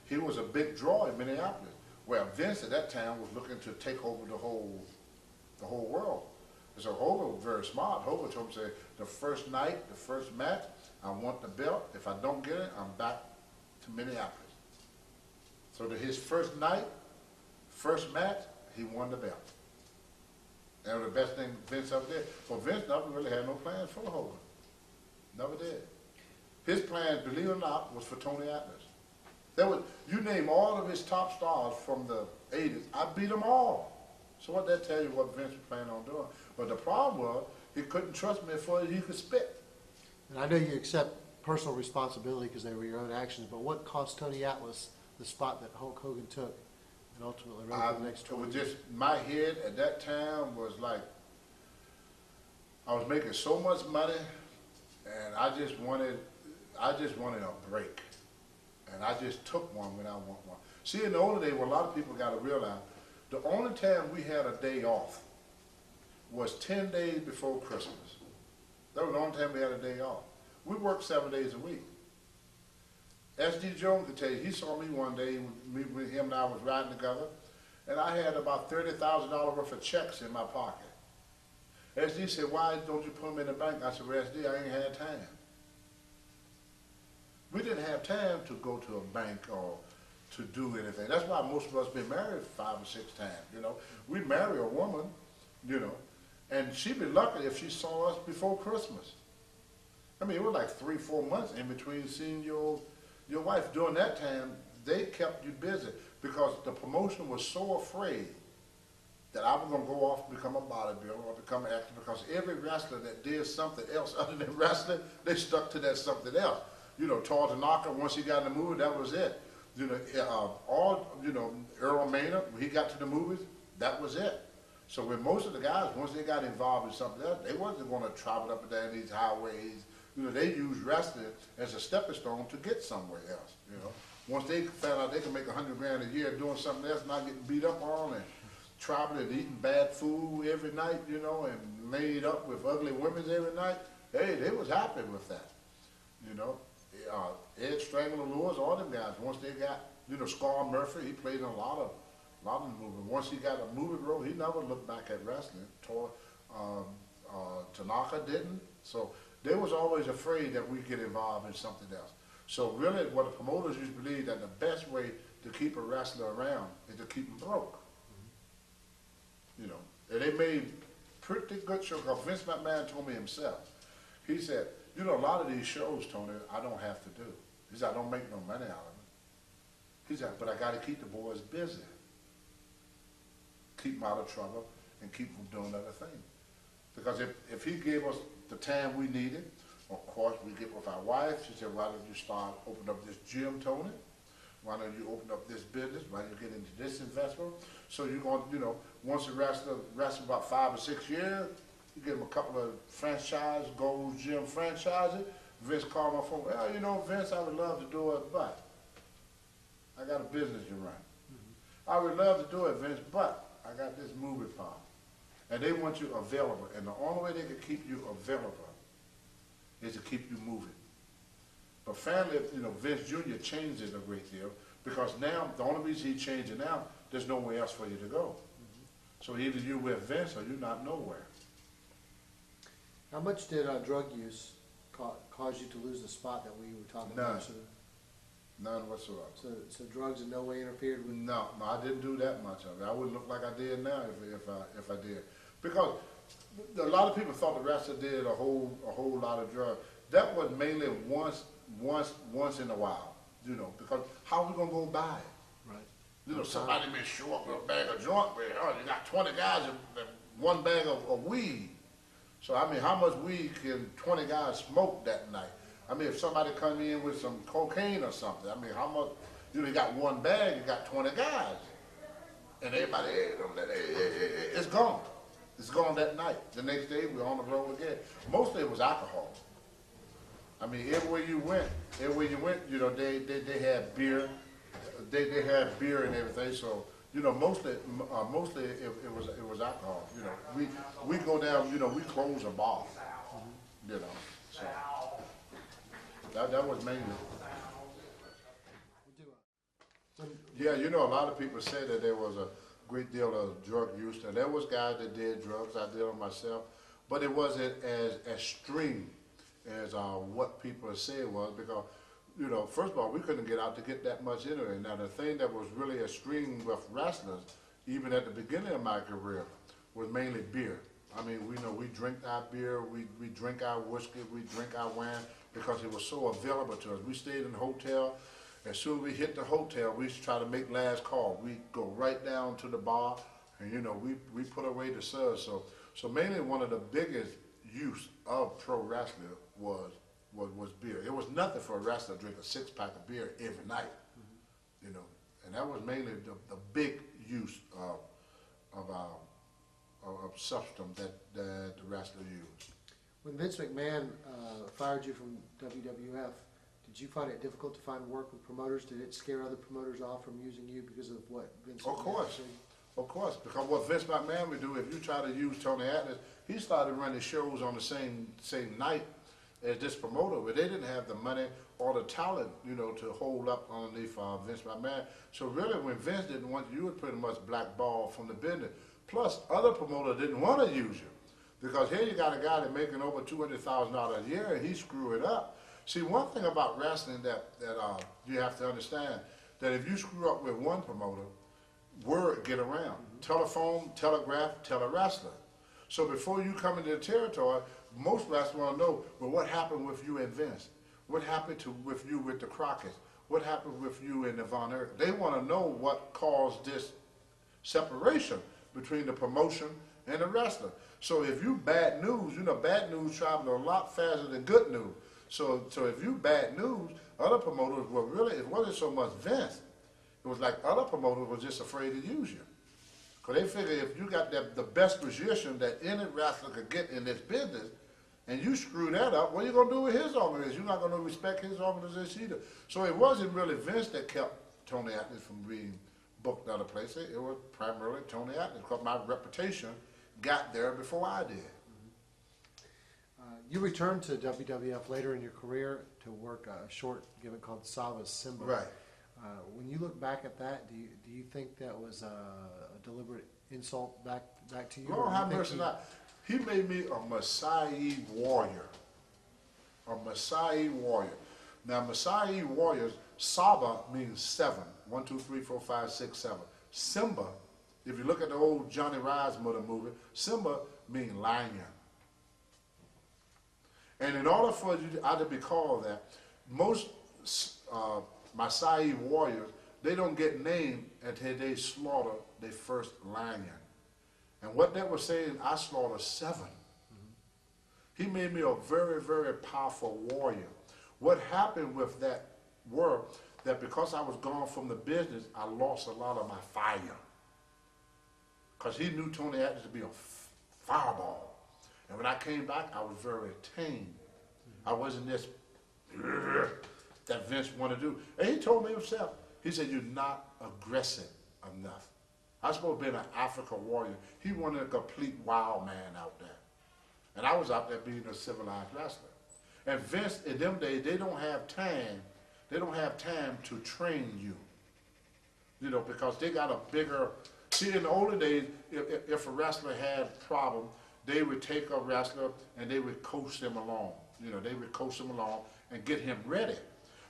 S3: he was a big draw in Minneapolis, where Vince at that time was looking to take over the whole world. And so Hogan was very smart. Hogan told him, say, the first night, the first match, I want the belt. If I don't get it, I'm back to Minneapolis. So to his first night, first match, he won the belt. That was the best thing Vince ever did. But Vince never really had no plans for Hogan. Never did. His plan, believe it or not, was for Tony Atlas. You name all of his top stars from the 80s, I beat them all. So what that tell you what Vince was planning on doing. But the problem was, he couldn't trust me before he could spit.
S2: And I know you accept personal responsibility because they were your own actions, but what cost Tony Atlas the spot that Hulk Hogan took and ultimately ran for the next 20 years?
S3: It was just, my head at that time was like, I was making so much money, and I just wanted a break. And I just took one when I want one. See, in the older days, what a lot of people got to realize, the only time we had a day off was 10 days before Christmas. That was the only time we had a day off. We worked 7 days a week. S.D. Jones could tell you, he saw me one day, with him and I was riding together, and I had about $30,000 worth of checks in my pocket. S.D. said, why don't you put them in the bank? I said, well, S.D., I ain't had time. We didn't have time to go to a bank or to do anything. That's why most of us been married 5 or 6 times, you know. We marry a woman, you know, and she'd be lucky if she saw us before Christmas. I mean, it was like 3 or 4 months in between seeing your wife. During that time, they kept you busy because the promotion was so afraid that I was going to go off and become a bodybuilder or become an actor, because every wrestler that did something else other than wrestling, they stuck to that something else. You know, Tanaka, once he got in the movie, that was it. You know, Earl Maynard, when he got to the movies, that was it. So with most of the guys, once they got involved in something else, they wasn't going to travel up and down these highways. You know, they used wrestling as a stepping stone to get somewhere else, you know. Once they found out they could make $100 grand a year doing something else, not getting beat up on and traveling and eating bad food every night, you know, and laid up with ugly women every night, hey, they was happy with that, you know. Ed Strangler Lewis, all them guys, once they got, you know, Scar Murphy, he played in a lot of the movies. Once he got a movie role, he never looked back at wrestling. Tanaka didn't. So they was always afraid that we'd get involved in something else. So really, what the promoters used to believe that the best way to keep a wrestler around is to keep him broke. You know, and they made pretty good shows. Vince McMahon told me himself. He said, you know, a lot of these shows, Tony, I don't have to do. He said, I don't make no money out of it. He said, but I got to keep the boys busy. Keep them out of trouble and keep them doing other things. Because if he gave us the time we needed, of course, we get with our wife. She said, why don't you start opening up this gym, Tony? Why don't you open up this business? Why don't you get into this investment? So you're going to, you know, once a wrestler wrestles about 5 or 6 years, you get him a couple of franchise, Gold's Gym franchises. Vince called my phone, well, you know, Vince, I would love to do it, but I got a business to run. I would love to do it, Vince, but I got this movie part. And they want you available. And the only way they can keep you available is to keep you moving. But finally, you know, Vince Jr. changed it a great deal, because now, the only reason he changed it now, there's nowhere else for you to go. So either you're with Vince or you're not nowhere.
S2: How much did drug use cause you to lose the spot that we were talking about?
S3: None whatsoever.
S2: So drugs in no way interfered with?
S3: No, I didn't do that much of it. I wouldn't look like I did now if I did. Because a lot of people thought the wrestler did a whole lot of drugs. That was mainly once in a while, you know, because how are we gonna go buy it? Right. You know, somebody may show up with a bag of joint with, oh, you got 20 guys and 1 bag of weed. So I mean, how much weed can 20 guys smoke that night? I mean, if somebody come in with some cocaine or something, I mean, how much, you know, you got 1 bag, you got 20 guys. And everybody, hey, it's gone. It's gone that night. The next day, we're on the road again. Mostly it was alcohol. I mean, everywhere you went, you know, they had beer. They had beer and everything. So, you know, mostly it was alcohol. You know, we go down. You know, we close a bar. You know, so that was mainly. Yeah, you know, a lot of people say that there was a great deal of drug use, and there was guys that did drugs. I did them myself, but it wasn't as extreme as what people said it was, because, you know, first of all, we couldn't get out to get that much into it. Now, the thing that was really extreme with wrestlers, even at the beginning of my career, was mainly beer. I mean, we know we drink our beer, we drink our whiskey, we drink our wine, because it was so available to us. We stayed in the hotel. As soon as we hit the hotel, we used to try to make last call. We go right down to the bar, and, you know, we put away the suds. So mainly one of the biggest use of pro wrestling was beer. It was nothing for a wrestler to drink a 6-pack of beer every night, you know, and that was mainly the big use of substance that the wrestler used.
S2: When Vince McMahon fired you from WWF, did you find it difficult to find work with promoters? Did it scare other promoters off from using you because of what Vince McMahon said?
S3: Of course, because what Vince McMahon would do, if you try to use Tony Atlas, he started running shows on the same night as this promoter, but they didn't have the money or the talent, you know, to hold up underneath Vince McMahon. So really, when Vince didn't want you, you were pretty much blackballed from the business. Plus, other promoters didn't want to use you, because here you got a guy that's making over $200,000 a year, and he screwed it up. See, one thing about wrestling that you have to understand, that if you screw up with one promoter, word get around. Telephone, telegraph, tell a wrestler. So before you come into the territory, most wrestlers want to know, well, what happened with you and Vince? What happened with you with the Crockett's? What happened with you and the Von Erich? They want to know what caused this separation between the promotion and the wrestler. So if you bad news, you know, bad news travels a lot faster than good news. So if you bad news, other promoters were really, it wasn't so much Vince. It was like other promoters were just afraid to use you. Because they figure if you got the best position that any wrestler could get in this business, and you screw that up, what are you going to do with his organization? You're not going to respect his organization either. So it wasn't really Vince that kept Tony Atlas from being booked other places. It was primarily Tony Atlas, because my reputation got there before I did.
S2: You returned to WWF later in your career to work a short gimmick called Saba Simba.
S3: Right.
S2: When you look back at that, do you think that was a deliberate insult back to you?
S3: Lord have mercy not. He made me a Masai warrior. A Masai warrior. Now, Masai warriors, Saba means 7. 1, 2, 3, 4, 5, 6, 7. Simba, if you look at the old Johnny Risemother movie, Simba means lion. And in order for you to be called that, most Masai warriors, they don't get named until they slaughter their first lion. And what that was saying, I slaughtered 7. He made me a very, very powerful warrior. What happened with that were that because I was gone from the business, I lost a lot of my fire. Because he knew Tony Atlas to be a fireball. And when I came back, I was very tame. I wasn't this that Vince wanted to do. And he told me himself, he said, you're not aggressive enough. I was supposed to be an African warrior. He wanted a complete wild man out there. And I was out there being a civilized wrestler. And Vince, in them days, they don't have time to train you. You know, because they got a bigger, see, in the older days, if a wrestler had a problem, they would take a wrestler and they would coach them along. You know, they would coach him along and get him ready.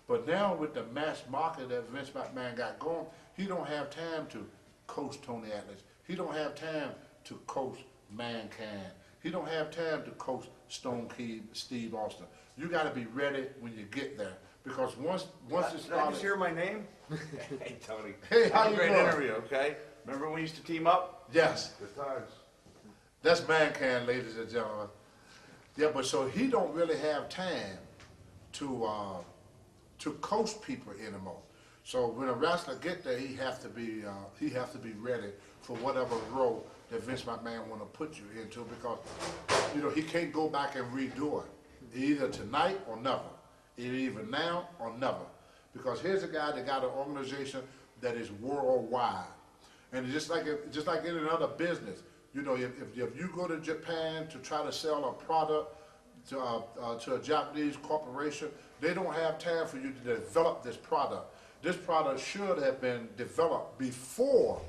S3: But now with the mass market that Vince McMahon got going, he don't have time to coach Tony Atlas. He don't have time to coach Mankind. He don't have time to coach Stone Cold Steve Austin. You got to be ready when you get there, because once it started.
S4: Did I just hear my name? Hey Tony.
S3: Hey, how you
S4: Great
S3: doing?
S4: interview. Okay. Remember when we used to team up?
S3: Yes,
S4: Good times.
S3: that's Mankind, ladies and gentlemen. Yeah, but so he don't really have time to coach people anymore. So when a wrestler get there, he have to be ready for whatever role that Vince McMahon want to put you into, because you know he can't go back and redo it, either tonight or never, either now or never, because here's a guy that got an organization that is worldwide, and just like in another business, you know, if you go to Japan to try to sell a product to a Japanese corporation, they don't have time for you to develop this product. This product should have been developed before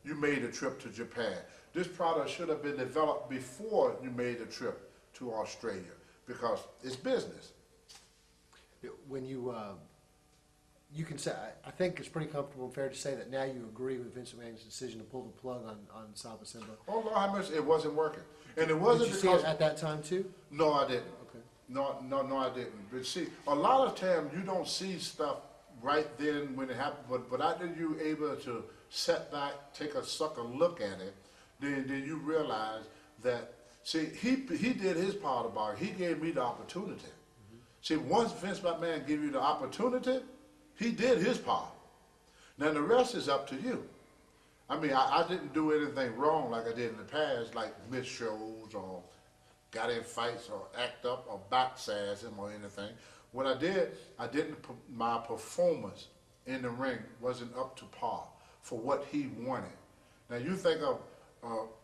S3: you made a trip to Japan. This product should have been developed before you made a trip to Australia, because it's business.
S2: When you can say, I think it's pretty comfortable and fair to say that now you agree with Vince McMahon's decision to pull the plug on Saba Simba.
S3: Oh Lord, how much it wasn't working, and it wasn't
S2: Did you see
S3: because
S2: it at that time too?
S3: no, I didn't.
S2: Okay.
S3: No, I didn't. But see, a lot of times you don't see stuff right then when it happened, but after you able to sit back, take a sucker look at it, then you realize that, see, he did his part about it. He gave me the opportunity. See, once Vince McMahon give you the opportunity, he did his part. Now the rest is up to you. I mean, I didn't do anything wrong like I did in the past, like miss shows or got in fights or act up or backsass him or anything. What I did, my performance in the ring wasn't up to par for what he wanted. Now you think of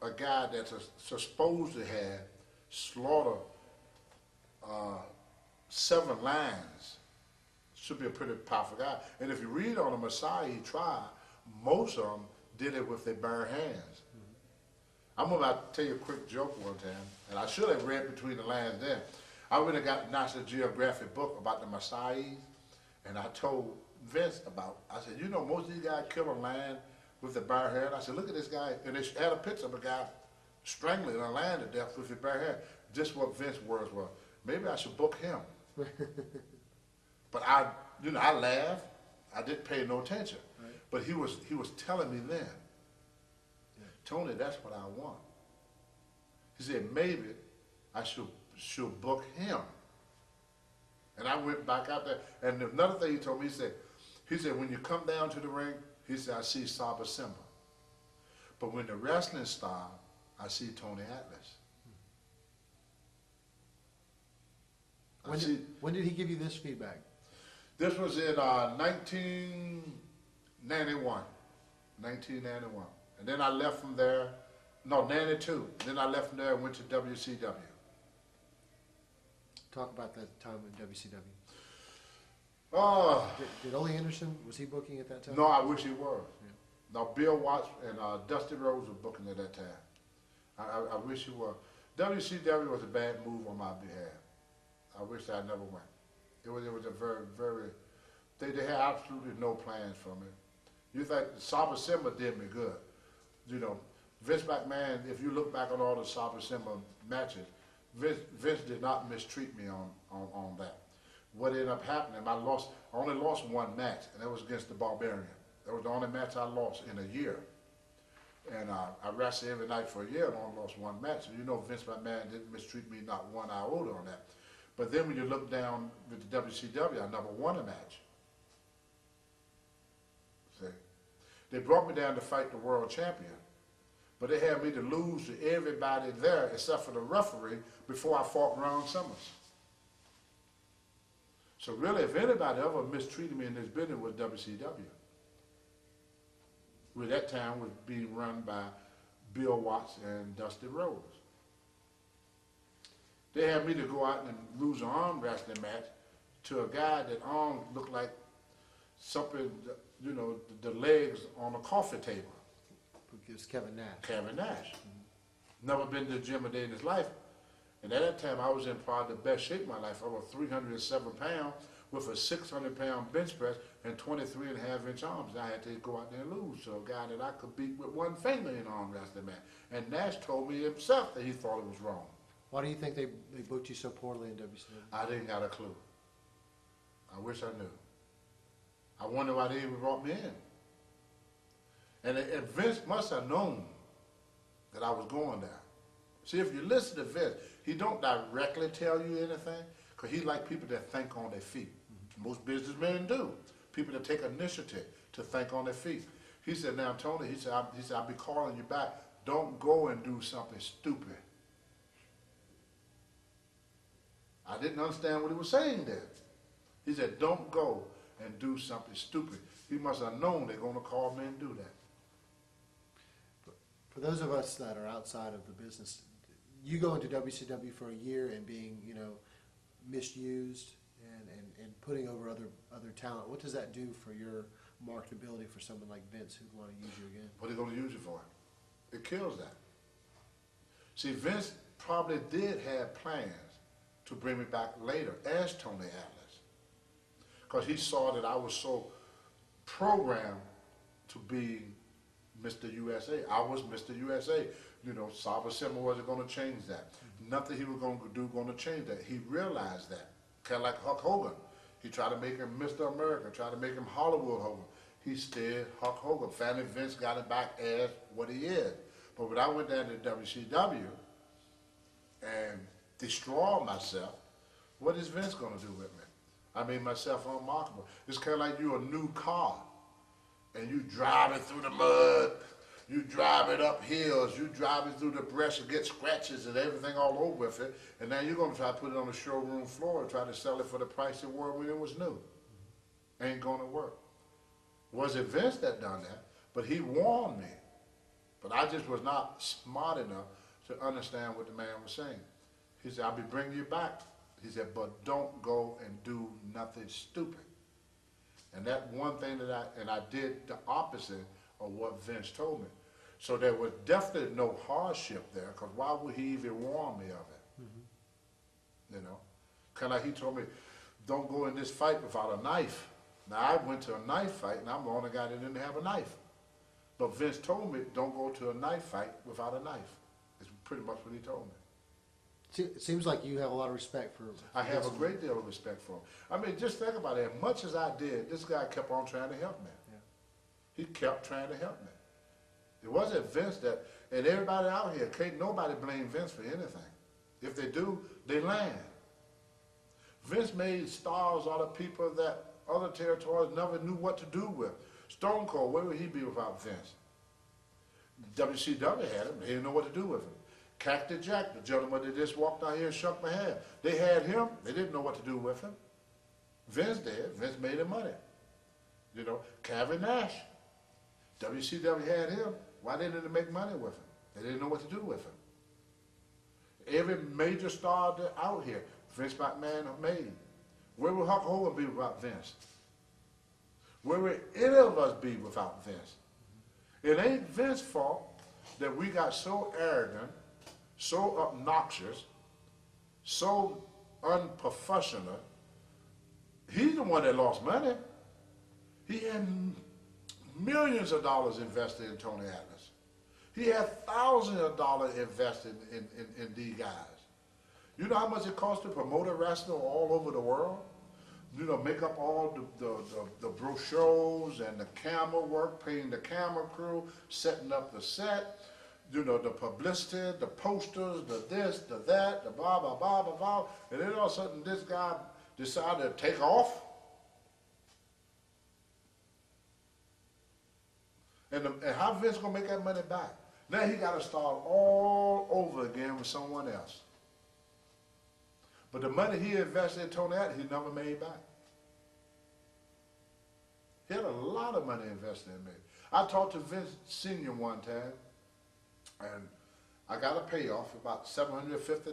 S3: a guy that's supposed to have slaughter 7 lions. Should be a pretty powerful guy. And if you read on the Messiah he tried, most of them did it with their bare hands. I'm about to tell you a quick joke one time, and I should have read between the lines then. I went and got a National Geographic book about the Messiahs, and I told Vince I said, you know, most of these guys kill a lion with their bare hand. I said, look at this guy, and they had a picture of a guy strangling a lion to death with his bare hand. Just what Vince's words were. Maybe I should book him. But I laughed. I didn't pay no attention. Right. But he was telling me then, Tony, that's what I want. He said, maybe I should book him. And I went back out there. And another thing he told me, he said, when you come down to the ring, he said, I see Saba Simba. But when the wrestling style, I see Tony Atlas.
S2: When did he give you this feedback?
S3: This was in 1991. And then I left from there, 92. Then I left from there and went to WCW.
S2: Talk about that time in WCW.
S3: Oh.
S2: Did Ole Anderson, was he booking at that time?
S3: No, I wish he was. Yeah. No, Bill Watts and Dusty Rhodes were booking at that time. I wish he was. WCW was a bad move on my behalf. I wish I never went. It was a very, very, they had absolutely no plans for me. You think Saba Simba did me good. You know, Vince McMahon, if you look back on all the Saba Simba matches, Vince did not mistreat me on that. What ended up happening, I only lost one match, and that was against the Barbarian. That was the only match I lost in a year. And I wrestled every night for a year and only lost one match. So you know Vince McMahon didn't mistreat me not one iota on that. But then when you look down with the WCW, I never won a match. See? They brought me down to fight the world champion, but they had me to lose to everybody there except for the referee before I fought Ron Summers. So really, if anybody ever mistreated me in this business was WCW. Which that time was being run by Bill Watts and Dusty Rhodes. They had me to go out and lose an arm wrestling match to a guy that arm looked like something, you know, the legs on a coffee table.
S2: It's Kevin Nash.
S3: Kevin Nash. Mm-hmm. Never been to the gym a day in his life. And at that time, I was in probably the best shape of my life. I was 307 pounds with a 600-pound bench press and 23.5-inch arms. I had to go out there and lose to a guy that I could beat with one finger in an arm wrestling match. And Nash told me himself that he thought it was wrong.
S2: Why do you think they booked you so poorly in WCW?
S3: I didn't got a clue. I wish I knew. I wonder why they even brought me in. And Vince must have known that I was going there. See, if you listen to Vince, he don't directly tell you anything, because he like people that think on their feet. Mm-hmm. Most businessmen do. People that take initiative to think on their feet. He said, now, Tony, he said, I'll be calling you back. Don't go and do something stupid. I didn't understand what he was saying there. He said, don't go and do something stupid. He must have known they're going to call me and do that.
S2: For those of us that are outside of the business, you go into WCW for a year and being, you know, misused and putting over other talent. What does that do for your marketability for someone like Vince who'd want to use you again?
S3: What are they going to use you for? It kills that. See, Vince probably did have plans to bring me back later as Tony Atlas, because he saw that I was so programmed to be Mr. USA. I was Mr. USA. You know, Saba Simba wasn't going to change that. Mm-hmm. Nothing he was going to do going to change that. He realized that. Kind of like Hulk Hogan. He tried to make him Mr. America, tried to make him Hollywood Hogan. He stayed Hulk Hogan. Finally, Vince got him back as what he is. But when I went down to WCW and destroyed myself, what is Vince going to do with me? I made myself unmarketable. It's kind of like you're a new car, and you drive it through the mud, you drive it up hills, you drive it through the brush and get scratches and everything all over with it, and now you're going to try to put it on the showroom floor and try to sell it for the price it was when it was new. Ain't going to work. Was it Vince that done that? But he warned me I just was not smart enough to understand what the man was saying. He said, I'll be bringing you back. He said, but don't go and do nothing stupid. And that one thing that I did the opposite of what Vince told me. So there was definitely no hardship there, because why would he even warn me of it? Mm-hmm. You know? Kind of like he told me, don't go in this fight without a knife. Now I went to a knife fight, and I'm the only guy that didn't have a knife. But Vince told me, don't go to a knife fight without a knife. It's pretty much what he told me.
S2: It seems like you have a lot of respect for him.
S3: I have a great deal of respect for him. I mean, just think about it. As much as I did, this guy kept on trying to help me. Yeah. He kept trying to help me. It wasn't Vince that, and everybody out here, can't nobody blame Vince for anything. If they do, they land. Vince made stars out of people that other territories never knew what to do with. Stone Cold, where would he be without Vince? WCW had him. They didn't know what to do with him. Cactus Jack, the gentleman that just walked out here and shook my hand. They had him. They didn't know what to do with him. Vince did. Vince made him money. You know, Kevin Nash. WCW had him. Why didn't they make money with him? They didn't know what to do with him. Every major star out here, Vince McMahon made. Where would Hulk Hogan be without Vince? Where would any of us be without Vince? It ain't Vince's fault that we got so arrogant, so obnoxious, so unprofessional. He's the one that lost money. He had millions of dollars invested in Tony Atlas. He had thousands of dollars invested in these guys. You know how much it costs to promote a wrestler all over the world? You know, make up all the brochures and the camera work, paying the camera crew, setting up the set, you know, the publicity, the posters, the this, the that, the blah, blah, blah, blah, blah. And then all of a sudden this guy decided to take off. And how Vince gonna make that money back? Now he gotta start all over again with someone else. But the money he invested in Tony Atlas, he never made back. He had a lot of money invested in me. I talked to Vince Sr. one time, and I got a payoff about $750.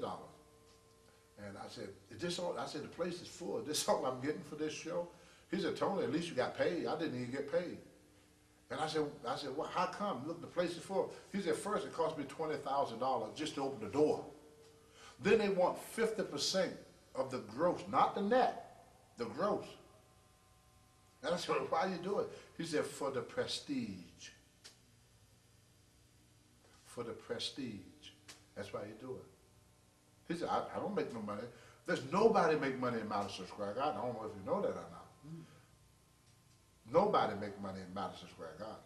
S3: And I said, is this all? I said, the place is full. Is this all I'm getting for this show? He said, Tony, at least you got paid. I didn't even get paid. And I said, well, how come? Look, the place is full. He said, first it cost me $20,000 just to open the door. Then they want 50% of the gross, not the net, the gross. And I said, well, why you do it? He said, for the prestige. For the prestige. That's why you do it. He said, I don't make no money. There's nobody make money in Madison Square Garden. I don't know if you know that or not. Nobody make money in Madison Square Garden.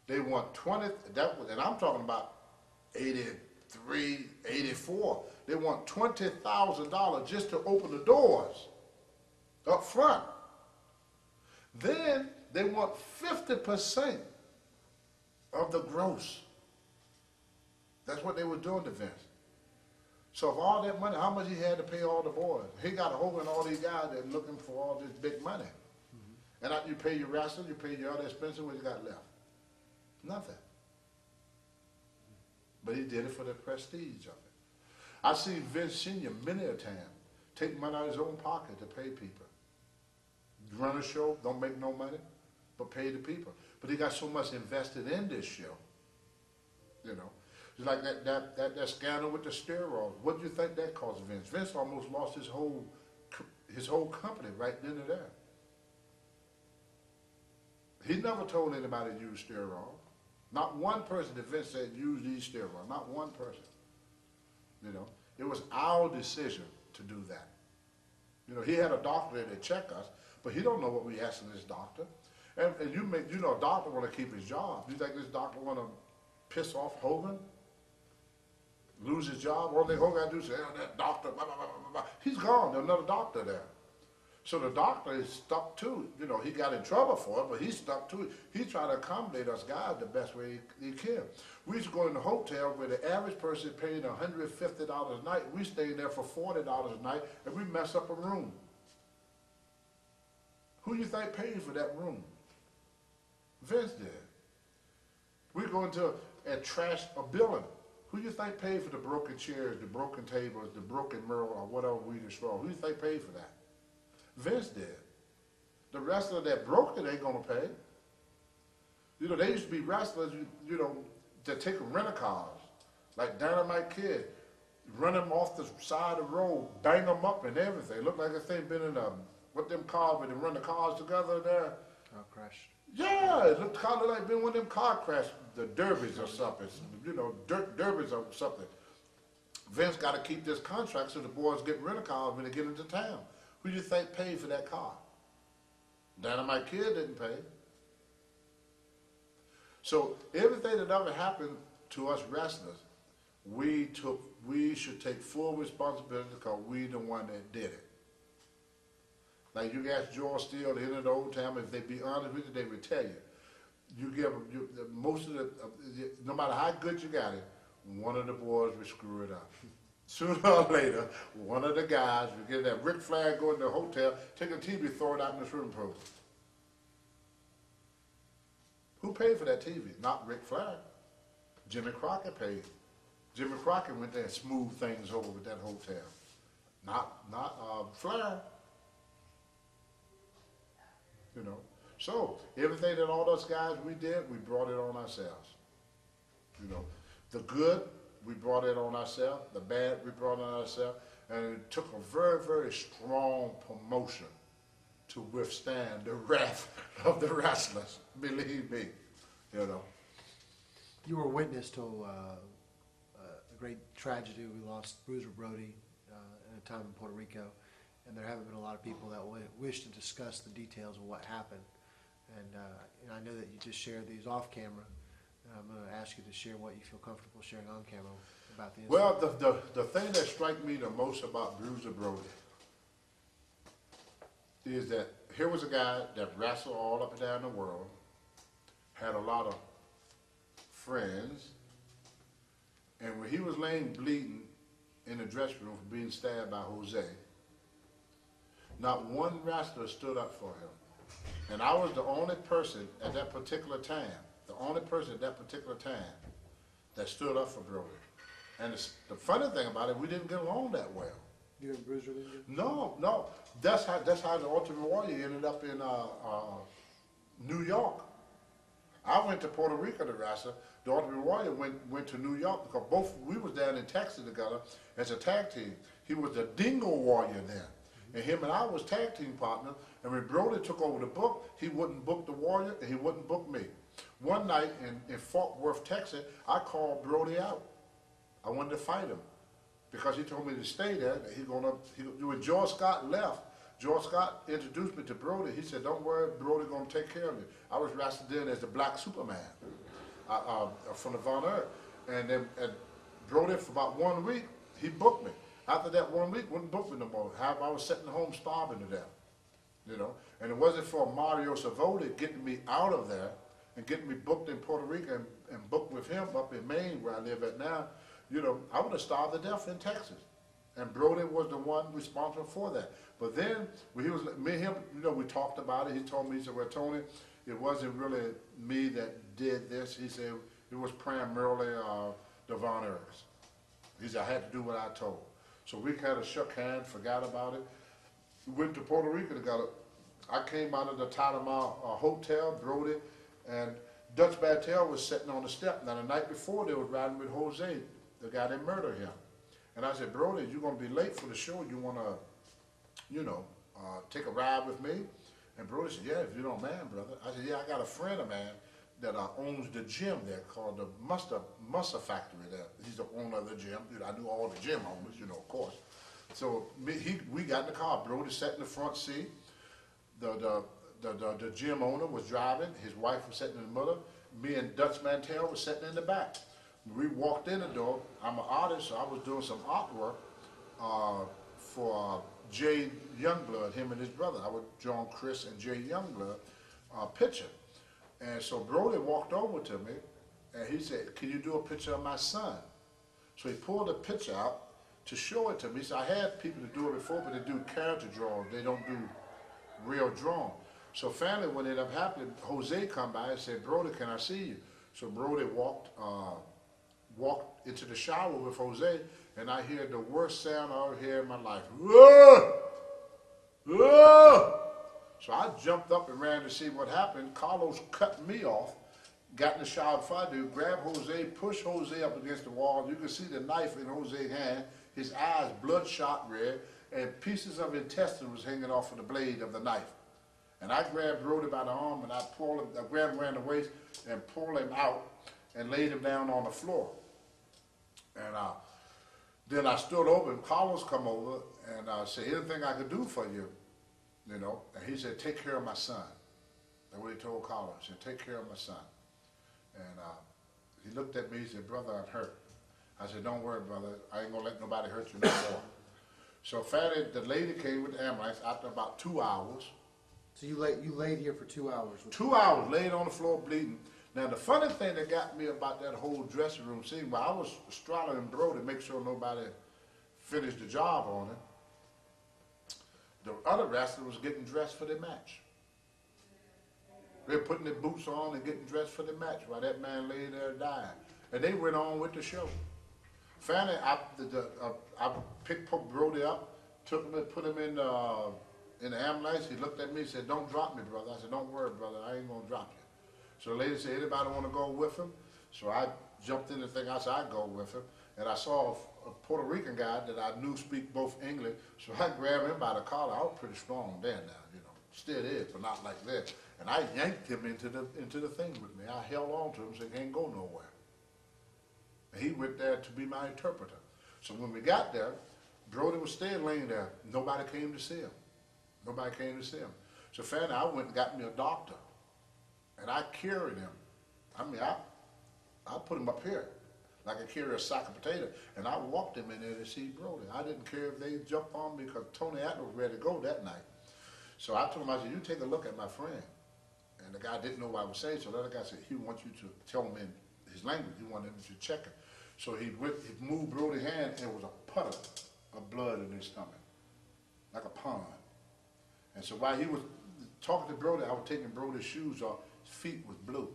S3: They want 20, and I'm talking about 83, 84. They want $20,000 just to open the doors up front. Then they want 50% of the gross. That's what they were doing to Vince. So for all that money, how much he had to pay all the boys? He got a hold of all these guys that are looking for all this big money. And after you pay your wrestling, you pay your other expenses, what you got left? Nothing. But he did it for the prestige of it. I've seen Vince Sr. many a time take money out of his own pocket to pay people. Run a show, don't make no money, but pay the people. But he got so much invested in this show. You know, it's like that scandal with the steroids. What do you think that cost Vince? Vince almost lost his whole company right then and there. He never told anybody to use steroids. Not one person that Vince said use these steroids. Not one person. You know, it was our decision to do that. You know, he had a doctor there to check us, but he don't know what we asking this doctor. And you know, a doctor want to keep his job. You think this doctor want to piss off Hogan? Lose his job? All they Hogan got to do is say, oh, that doctor, blah, blah, blah, blah, blah. He's gone. There's another doctor there. So the doctor is stuck to it. You know, he got in trouble for it, but he's stuck to it. He's trying to accommodate us guys the best way he can. We used to go in the hotel where the average person paying $150 a night. We stayed there for $40 a night, and we mess up a room. Who you think paid for that room? Vince did. We go into and trash a building. Who you think paid for the broken chairs, the broken tables, the broken mural, or whatever we destroy? Who you think paid for that? Vince did. The wrestler that broke it ain't gonna pay. You know, they used to be wrestlers, you know, that take rental cars, like Dynamite Kid, run them off the side of the road, bang them up and everything. Look like a thing been in what them cars, where they run the cars together there.
S2: Car crash.
S3: Yeah, it looked kind of like been one of them car crash, the derbies or something, you know, derbies or something. Vince got to keep this contract so the boys get rental cars when they get into town. Who do you think paid for that car? Dynamite Kid didn't pay. So everything that ever happened to us wrestlers, we should take full responsibility because we the one that did it. Like you ask George Steele, the end of the old time, if they be honest with you, they would tell you. You give them, most of the, no matter how good you got it, one of the boys would screw it up. Sooner or later, one of the guys would get that Ric Flair, go in the hotel, take a TV, throw it out in the swimming pool. Who paid for that TV? Not Ric Flair. Jimmy Crockett paid. Jimmy Crockett went there and smoothed things over with that hotel. Not Flair. You know. So everything that all those guys we did, we brought it on ourselves. You know, the good, we brought it on ourselves. The bad, we brought it on ourselves. And it took a very, very strong promotion to withstand the wrath of the wrestlers. Believe me, you know.
S2: You were witness to a great tragedy. We lost Bruiser Brody at a time in Puerto Rico, and there haven't been a lot of people that wish to discuss the details of what happened. And I know that you just shared these off camera. I'm going to ask you to share what you feel comfortable sharing on camera about the incident.
S3: Well, the thing that strikes me the most about Bruiser Brody is that here was a guy that wrestled all up and down the world, had a lot of friends, and when he was laying bleeding in the dressing room for being stabbed by Jose, not one wrestler stood up for him. And I was the only person at that particular time, that stood up for Brody. And the funny thing about it, we didn't get along that well.
S2: You and Bruiser didn't you?
S3: No. That's how the Ultimate Warrior ended up in New York. I went to Puerto Rico to wrestle. The Ultimate Warrior went to New York because we was down in Texas together as a tag team. He was the Dingo Warrior then. And him and I was tag team partners. And when Brody took over the book, he wouldn't book the Warrior and he wouldn't book me. One night in Fort Worth, Texas, I called Brody out. I wanted to fight him because he told me to stay there. When George Scott left, George Scott introduced me to Brody. He said, "Don't worry, Brody gonna take care of you." I was wrestling then as the Black Superman from the Von Erb. And Brody, for about 1 week, he booked me. After that 1 week, wouldn't book me no more. I was sitting home starving to death, you know. And it wasn't for Mario Savoli getting me out of there and getting me booked in Puerto Rico and booked with him up in Maine, where I live at now. You know, I would have starved to death in Texas. And Brody was the one responsible for that. But then, when he was, me and him, you know, we talked about it. He told me, he said, "Well, Tony, it wasn't really me that did this." He said, "It was primarily the Von Erbs." He said, "I had to do what I told." So we kind of shook hands, forgot about it. We went to Puerto Rico together. I came out of the Tatamar hotel, Brody, and Dutch Bartel was sitting on the step. Now, the night before, they was riding with Jose, the guy that murdered him. And I said, "Brody, you're going to be late for the show. You want to, you know, take a ride with me?" And Brody said, "Yeah, if you don't mind, brother." I said, "Yeah, I got a friend of mine that owns the gym there called the Muster Factory there. He's the owner of the gym." You know, I knew all the gym owners, you know, of course. So we got in the car. Brody sat in the front seat. The gym owner was driving. His wife was sitting in the middle. Me and Dutch Mantel was sitting in the back. We walked in the door. I'm an artist, so I was doing some artwork for Jay Youngblood, him and his brother. I was drawing Chris and Jay Youngblood picture. And so Brody walked over to me, and he said, "Can you do a picture of my son?" So he pulled a picture out to show it to me. So I had people to do it before, but they do character drawings. They don't do real drawing. So finally, when it ended up happening, Jose come by and said, "Brody, can I see you?" So Brody walked into the shower with Jose, and I hear the worst sound I ever heard in my life. Whoa! Whoa! So I jumped up and ran to see what happened. Carlos cut me off, got in the shower before I do, grabbed Jose, pushed Jose up against the wall. You can see the knife in Jose's hand, his eyes bloodshot red, and pieces of intestine was hanging off of the blade of the knife. And I grabbed Brody by the arm and I grabbed him around the waist and pulled him out and laid him down on the floor. And then I stood over and Carlos come over and said, anything I could do for you, you know? And he said, take care of my son. That's what he told Carlos. He said, take care of my son. And he looked at me, he said, brother, I'm hurt. I said, don't worry, brother. I ain't gonna let nobody hurt you no more. So finally, the lady came with the ambulance after about 2 hours.
S2: So you laid here for 2 hours?
S3: 2 hours, laid on the floor bleeding. Now the funny thing that got me about that whole dressing room scene, while I was straddling Brody to make sure nobody finished the job on him, the other wrestler was getting dressed for the match. They were putting their boots on and getting dressed for the match while that man lay there dying. And they went on with the show. Finally, I picked Brody up, took him and put him in the ambulance. He looked at me and said, don't drop me, brother. I said, don't worry, brother. I ain't going to drop you. So the lady said, anybody want to go with him? So I jumped in the thing. I said, I'd go with him. And I saw a Puerto Rican guy that I knew speak both English. So I grabbed him by the collar. I was pretty strong then now, you know. Still is, but not like that. And I yanked him into the thing with me. I held on to him so he can't go nowhere. And he went there to be my interpreter. So when we got there, Brody was still laying there. Nobody came to see him. Nobody came to see him. So finally, I went and got me a doctor. And I carried him. I mean, I put him up here like I carry a sack of potato. And I walked him in there to see Brody. I didn't care if they jumped on me because Tony Atlas was ready to go that night. So I told him, I said, you take a look at my friend. And the guy didn't know what I was saying, so the other guy said, he wants you to tell him in his language. He wanted him to check it. So he moved Brody's hand, and it was a puddle of blood in his stomach, like a pond. And so while he was talking to Brody, I was taking Brody's shoes off. His feet was blue.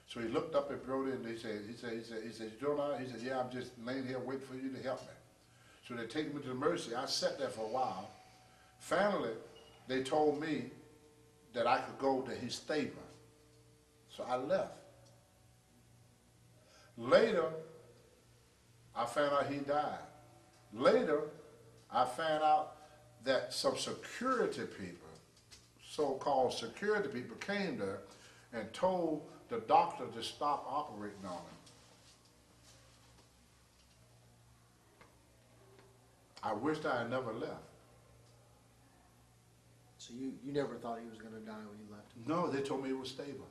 S3: So he looked up at Brody, and he said, you doing all right? He said, yeah, I'm just laying here waiting for you to help me. So they take me to the emergency. I sat there for a while. Finally, they told me that I could go to his stable. So I left. Later, I found out he died. Later, I found out that some security people, so-called security people, came there and told the doctor to stop operating on him. I wished I had never left.
S2: So you never thought he was going to die when you left him?
S3: No, they told me it was stable.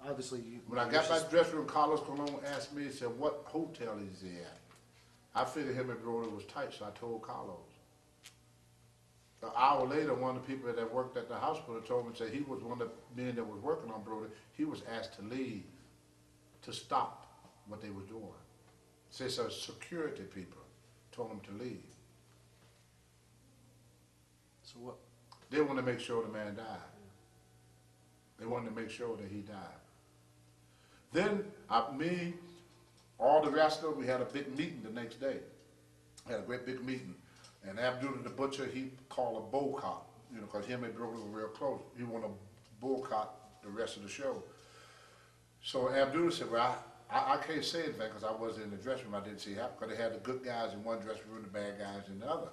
S2: Obviously,
S3: when I got back to the dressing room, Carlos Colon asked me, he said, what hotel is he at? I figured him and Brody was tight, so I told Carlos. An hour later, one of the people that worked at the hospital told me, said he was one of the men that was working on Brody. He was asked to leave, to stop what they were doing. Said some security people told him to leave.
S2: So what?
S3: They wanted to make sure the man died. They wanted to make sure that he died. Then, me, all the wrestlers, we had a big meeting the next day. Had a great big meeting. And Abdullah the Butcher, he called a boycott, you know, because him and Brody were real close. He wanted to boycott the rest of the show. So Abdullah said, well, I can't say anything because I wasn't in the dressing room. I didn't see it happen because they had the good guys in one dressing room, the bad guys in the other.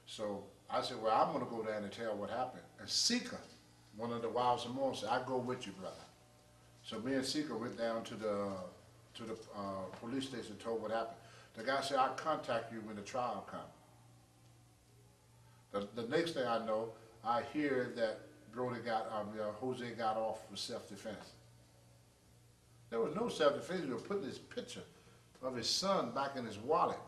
S3: So I said, well, I'm going to go down and tell what happened. And Sika, one of the Wild Samoans, said, I go with you, brother. So me and Sika went down to the police station and told what happened. The guy said, I'll contact you when the trial comes. The next thing I know, I hear that Brody Jose got off for self-defense. There was no self-defense. He was putting his picture of his son back in his wallet.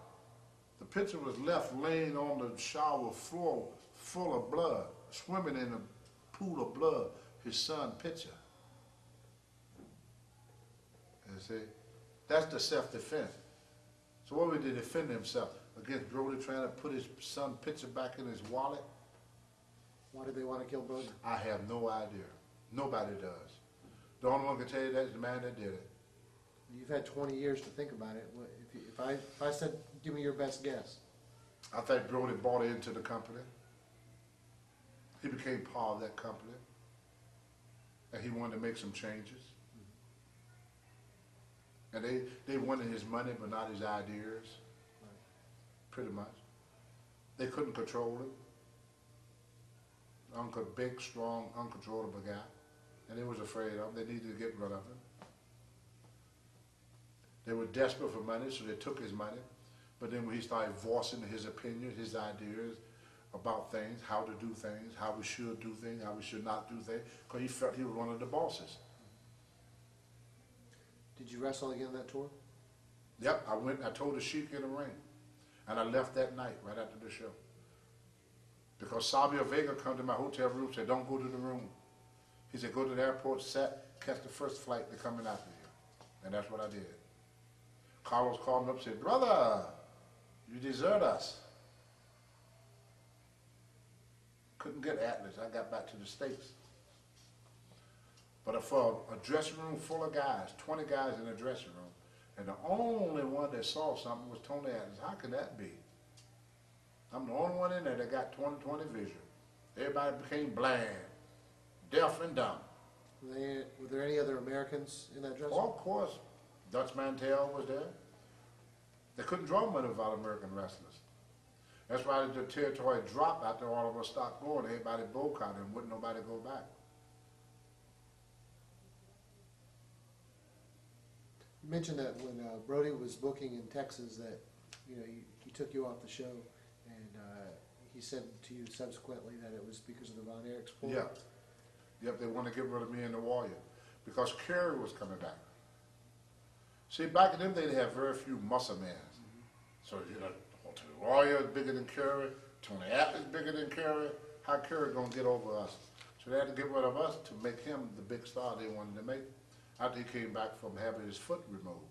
S3: The picture was left laying on the shower floor full of blood, swimming in a pool of blood, his son's picture. You see? That's the self-defense. So what would he defend himself against Brody trying to put his son's picture back in his wallet?
S2: Why did they want to kill Brody?
S3: I have no idea. Nobody does. The only one can tell you that is the man that did it.
S2: You've had 20 years to think about it. If I said, give me your best guess.
S3: I think Brody bought into the company. He became part of that company. And he wanted to make some changes. And they wanted his money, but not his ideas. Pretty much. They couldn't control him. Big, strong, uncontrollable guy. And they was afraid of him. They needed to get rid of him. They were desperate for money, so they took his money. But then when he started voicing his opinion, his ideas about things, how to do things, how we should do things, how we should not do things, because he felt he was one of the bosses.
S2: Did you wrestle again that tour?
S3: Yep, I told the Sheik in the ring. And I left that night, right after the show. Because Sabio Vega come to my hotel room and said, don't go to the room. He said, go to the airport, catch the first flight, they're coming after you. And that's what I did. Carlos called me up and said, brother, you desert us. Couldn't get Atlas. I got back to the States. But for a dressing room full of guys, 20 guys in a dressing room, and the only one that saw something was Tony Atlas. How can that be? I'm the only one in there that got 20/20 vision. Everybody became blind, deaf and dumb.
S2: Were there any other Americans in that dressing
S3: Oh,
S2: room?
S3: of course. Dutch Mantel was there. They couldn't draw money without American wrestlers. That's why the territory dropped after all of us stopped going. Everybody boycotted and wouldn't nobody go back.
S2: You mentioned that when Brody was booking in Texas that, he took you off the show, and he said to you subsequently that it was because of the Von Erichs pull.
S3: Yeah. Yep, they wanted to get rid of me and the Warrior because Kerry was coming back. See, back in them days, they had very few muscle men. So, the Warrior is bigger than Kerry, Tony Atlas bigger than Kerry. How Kerry gonna get over us? So they had to get rid of us to make him the big star they wanted to make after he came back from having his foot removed.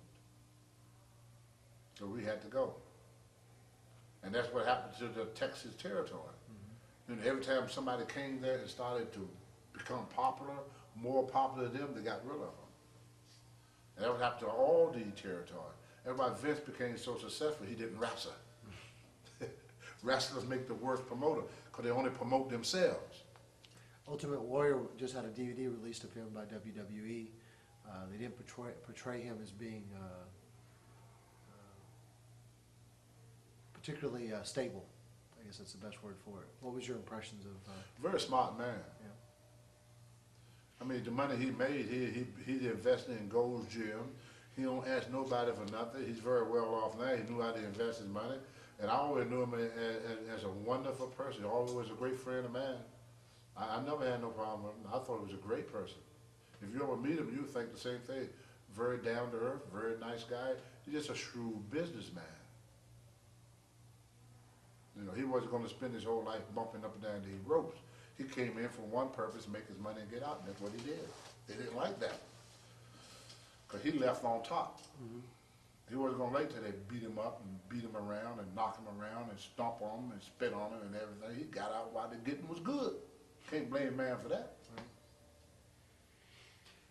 S3: So we had to go. And that's what happened to the Texas territory. Every time somebody came there and started to become popular, more popular than them, they got rid of them. And that would happen to all the territory. That's why Vince became so successful, he didn't wrestle. Wrestlers make the worst promoter because they only promote themselves.
S2: Ultimate Warrior just had a DVD released of him by WWE. They didn't portray him as being particularly stable. I guess that's the best word for it. What was your impressions of?
S3: Very smart man.
S2: Yeah.
S3: I mean, the money he made, he invested in Gold's Gym. He don't ask nobody for nothing. He's very well off now. He knew how to invest his money. And I always knew him as a wonderful person. He always was a great friend of mine. I never had no problem with him. I thought he was a great person. If you ever meet him, you think the same thing. Very down to earth, very nice guy. He's just a shrewd businessman. He wasn't going to spend his whole life bumping up and down these ropes. He came in for one purpose, make his money and get out, and that's what he did. They didn't like that. Because he left on top. He wasn't going to wait till they beat him up and beat him around and knock him around and stomp on him and spit on him and everything. He got out while the getting was good. Can't blame a man for that.
S2: Right.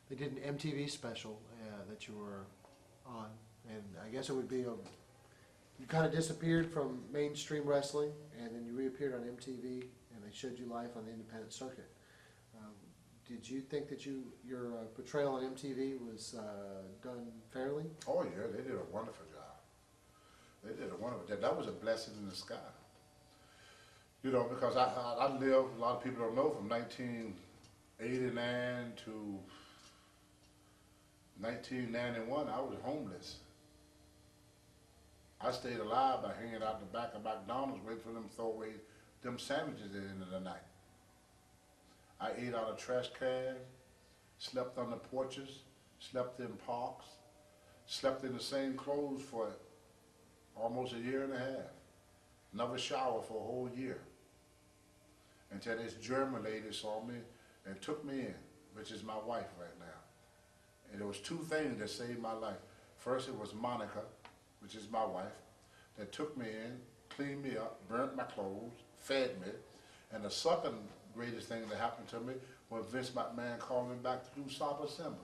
S2: They did an MTV special that you were on, and I guess it would be you kind of disappeared from mainstream wrestling, and then you reappeared on MTV, and they showed you live on the independent circuit. Did you think that your portrayal on MTV was done fairly?
S3: Oh yeah, they did a wonderful job. They did a wonderful job. That was a blessing in the sky. Because I lived, a lot of people don't know, from 1989 to 1991, I was homeless. I stayed alive by hanging out the back of McDonald's waiting for them to throw away them sandwiches at the end of the night. I ate out of trash cans, slept on the porches, slept in parks, slept in the same clothes for almost a year and a half. Never showered for a whole year. Until this German lady saw me and took me in, which is my wife right now. And there was two things that saved my life. First, it was Monica, which is my wife, that took me in, cleaned me up, burnt my clothes, fed me. And the second greatest thing that happened to me when Vince McMahon called me back to do Saba Simba.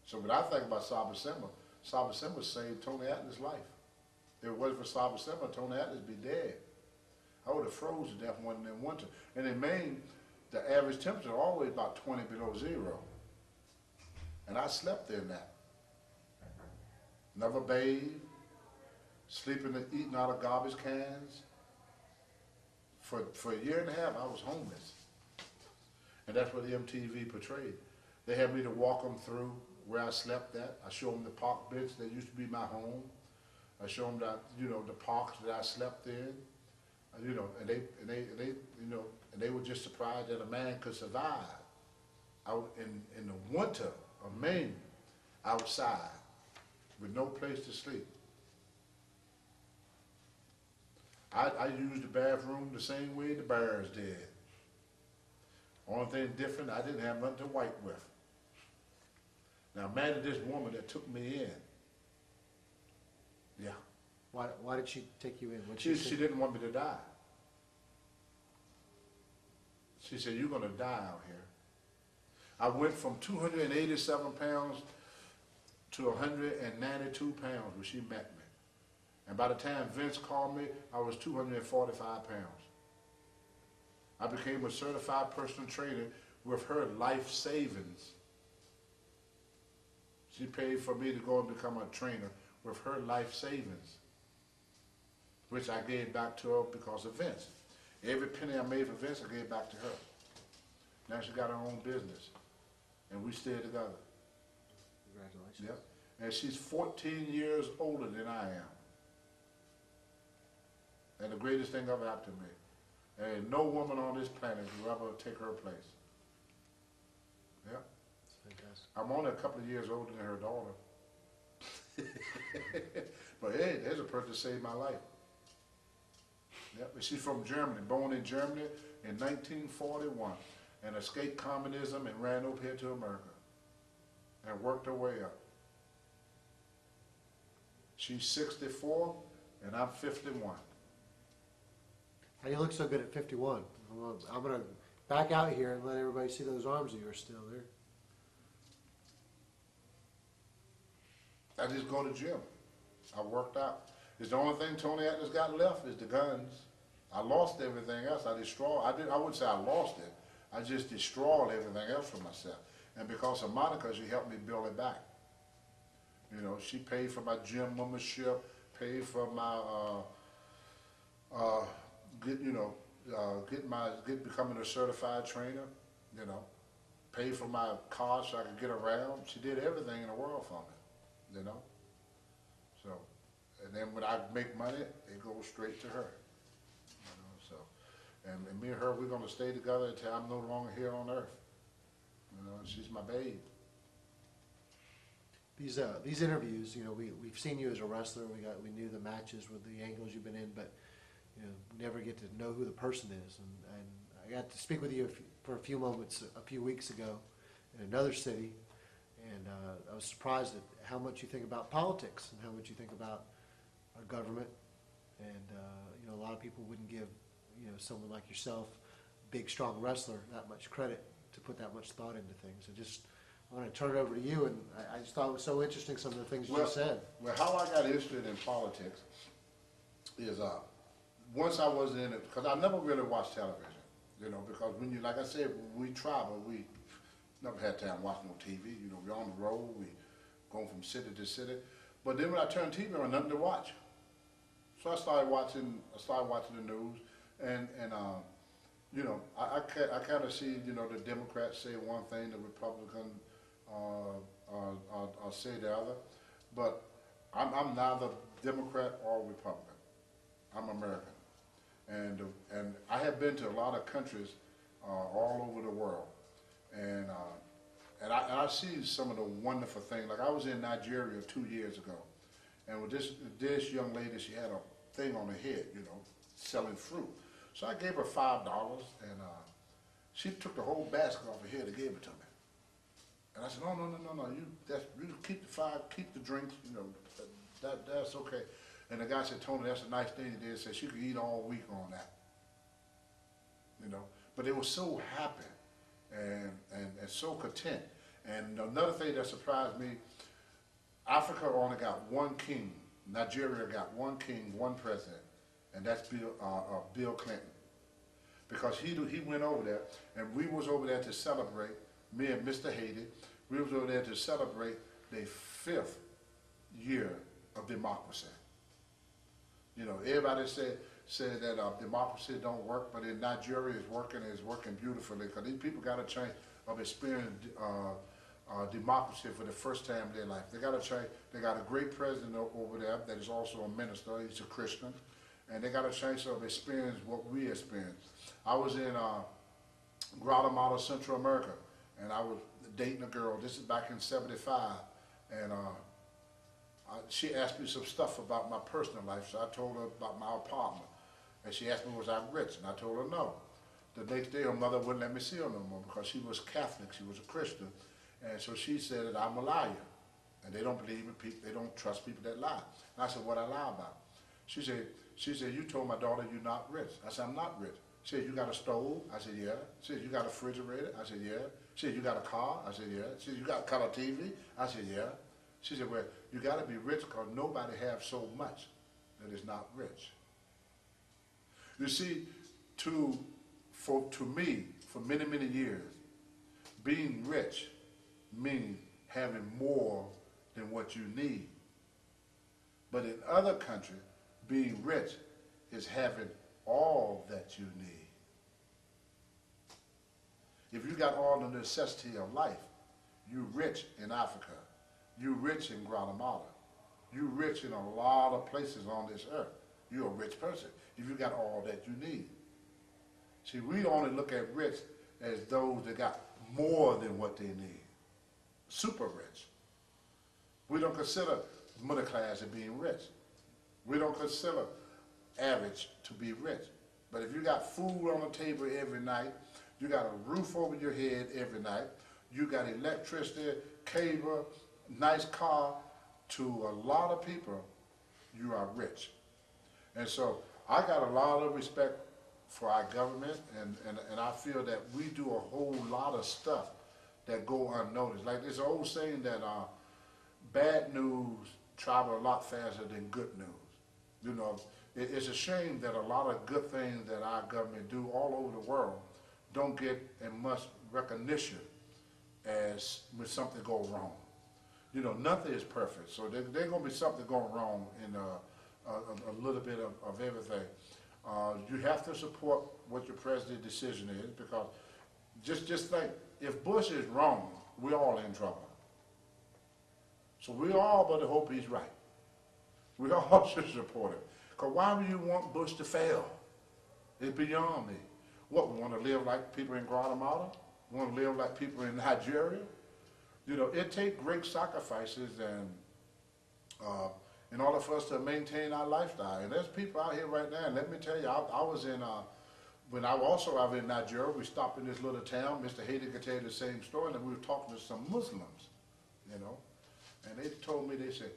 S3: So when I think about Saba Simba saved Tony Atlas' life. If it wasn't for Saba Simba, Tony Atlas would be dead. I would have froze to death one in winter. And in Maine, the average temperature always about 20 below zero. And I slept there in that. Never bathed, sleeping and eating out of garbage cans. For a year and a half, I was homeless. And that's what the MTV portrayed. They had me to walk them through where I slept at. I showed them the park bench that used to be my home. I showed them that, the parks that I slept in. And they were just surprised that a man could survive out in the winter of Maine, outside, with no place to sleep. I used the bathroom the same way the bears did. Only thing different, I didn't have nothing to wipe with. Now, imagine this woman that took me in. Yeah.
S2: Why did she take you in?
S3: She didn't want me to die. She said, "You're going to die out here." I went from 287 pounds to 192 pounds when she met me. And by the time Vince called me, I was 245 pounds. I became a certified personal trainer with her life savings. She paid for me to go and become a trainer with her life savings, which I gave back to her because of Vince. Every penny I made for Vince, I gave back to her. Now she got her own business, and we stay together.
S2: Congratulations.
S3: Yep. And she's 14 years older than I am. And the greatest thing ever happened to me. And no woman on this planet will ever take her place. Yeah.
S2: That's fantastic.
S3: I'm only a couple of years older than her daughter. But hey, there's a person that saved my life. Yep. She's from Germany, born in Germany in 1941, and escaped communism and ran over here to America and worked her way up. She's 64 and I'm 51.
S2: How do you look so good at 51? I'm gonna back out here and let everybody see those arms of yours still there.
S3: I just go to gym. I worked out. It's the only thing Tony Atlas got left is the guns. I lost everything else. I wouldn't say I lost it. I just destroyed everything else for myself. And because of Monica, she helped me build it back. She paid for my gym membership, paid for my becoming a certified trainer. Paid for my car so I could get around. She did everything in the world for me. So, and then when I make money, it goes straight to her. And me and her, we're going to stay together until I'm no longer here on earth. She's my babe.
S2: These interviews, we've seen you as a wrestler. We knew the matches with the angles you've been in, but never get to know who the person is. And I got to speak with you for a few moments a few weeks ago in another city, and I was surprised at how much you think about politics and how much you think about our government. And a lot of people wouldn't give someone like yourself, big, strong wrestler, that much credit to put that much thought into things. I want to turn it over to you, and I just thought it was so interesting, some of the things you just said.
S3: Well, how I got interested in politics is once I was in it, because I never really watched television, because when like I said, when we travel, we never had time to watch no TV. We're on the road, we going from city to city. But then when I turned TV on, nothing to watch. So I started watching the news. And I kind of see, the Democrats say one thing, the Republican say the other. But I'm neither Democrat or Republican. I'm American. And I have been to a lot of countries all over the world. And I see some of the wonderful things. Like I was in Nigeria 2 years ago. And with this young lady, she had a thing on her head, selling fruit. So I gave her $5, and she took the whole basket off her head and gave it to me. And I said, no, you keep the $5, keep the drinks, that's okay. And the guy said, Tony, that's a nice thing you did. Said she could eat all week on that. you know. But they were so happy and so content. And another thing that surprised me, Africa only got one king. Nigeria got one king, one president, and that's Bill Clinton. Because he went over there, and we was over there to celebrate, me and Mr. Haiti, we was over there to celebrate the 5th year of democracy. You know, everybody said that democracy don't work, but in Nigeria it's working beautifully, because these people got a chance of experiencing democracy for the first time in their life. They got a chance. They got a great president over there that is also a minister. He's a Christian, and they got a chance of experiencing what we experienced. I was in Guatemala, Central America, and I was dating a girl. This is back in '75, and she asked me some stuff about my personal life, so I told her about my apartment. And she asked me, was I rich? And I told her no. The next day, her mother wouldn't let me see her no more because she was Catholic, she was a Christian. And so she said that I'm a liar. And they don't believe in people, they don't trust people that lie. And I said, what I lie about? She said, you told my daughter you're not rich. I said, I'm not rich. She said, you got a stove? I said, yeah. She said, you got a refrigerator? I said, yeah. She said, you got a car? I said, yeah. She said, you got color TV? I said, yeah. She said, well, you got to be rich because nobody has so much that is not rich. You see, to me, for many, many years, being rich means having more than what you need. But in other countries, being rich is having all that you need. If you got all the necessity of life, you're rich in Africa. You're rich in Guatemala. You're rich in a lot of places on this earth. You're a rich person if you got all that you need. See, we only look at rich as those that got more than what they need. Super rich. We don't consider middle class as being rich. We don't consider average to be rich. But if you got food on the table every night, you got a roof over your head every night, you got electricity, cable, nice car, to a lot of people, you are rich. And so I got a lot of respect for our government, and I feel that we do a whole lot of stuff that go unnoticed. Like this old saying that bad news travel a lot faster than good news. You know, it's a shame that a lot of good things that our government do all over the world don't get as much recognition as when something goes wrong. You know, nothing is perfect, so there's going to be something going wrong in a little bit of everything. You have to support what your president's decision is, because just think, if Bush is wrong, we're all in trouble. So we all better hope he's right. We all should support him. Because why would you want Bush to fail? It's beyond me. What, we want to live like people in Guatemala? We want to live like people in Nigeria? You know, it takes great sacrifices and in order for us to maintain our lifestyle. And there's people out here right now, and let me tell you, I was in, when I was in Nigeria, we stopped in this little town. Mr. Haiti could tell you the same story, and we were talking to some Muslims, you know, and they told me, they said,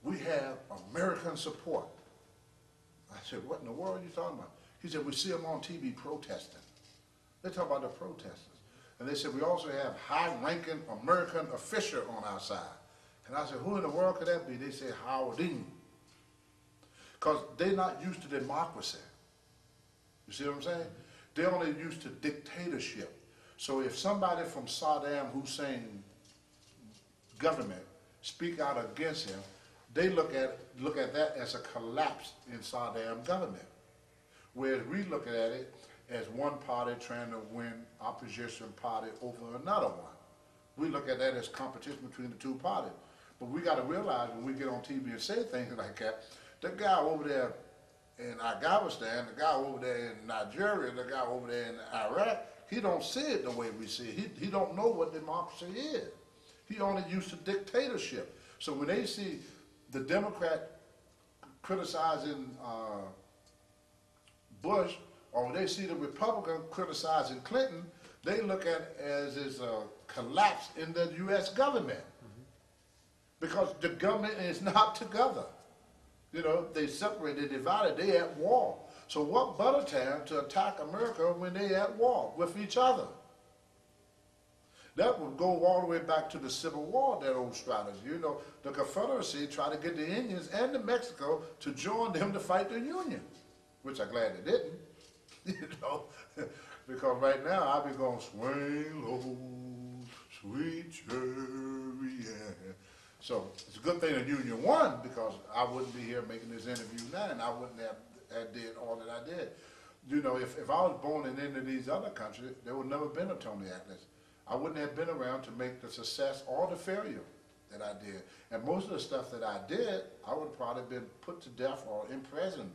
S3: we have American support. I said, what in the world are you talking about? He said, we see them on TV protesting. They talk about the protesters. And they said, we also have high-ranking American official on our side. And I said, who in the world could that be? They said, Howarding. Because they're not used to democracy. You see what I'm saying? They're only used to dictatorship. So if somebody from Saddam Hussein government speak out against him, they look at that as a collapse in Saddam government. Whereas we look at it as one party trying to win opposition party over another one. We look at that as competition between the two parties. But we got to realize when we get on TV and say things like that, the guy over there in Afghanistan, the guy over there in Nigeria, the guy over there in Iraq, he don't see it the way we see it. He don't know what democracy is. He only used to dictatorship. So when they see the Democrat criticizing Bush, or when they see the Republican criticizing Clinton, they look at it as a collapse in the U.S. government. Because the government is not together. You know, they separated, they divided, they at war. So what better time to attack America when they at war with each other? That would go all the way back to the Civil War, that old strategy. You know, the Confederacy tried to get the Indians and the Mexico to join them to fight the Union, which I'm glad they didn't, you know, because right now I'll be going, swing low, sweet chariot. So it's a good thing the Union won, because I wouldn't be here making this interview now, and I wouldn't have did all that I did. You know, if I was born in any of these other countries, there would never been a Tony Atlas. I wouldn't have been around to make the success or the failure that I did. And most of the stuff that I did, I would have probably been put to death or in prison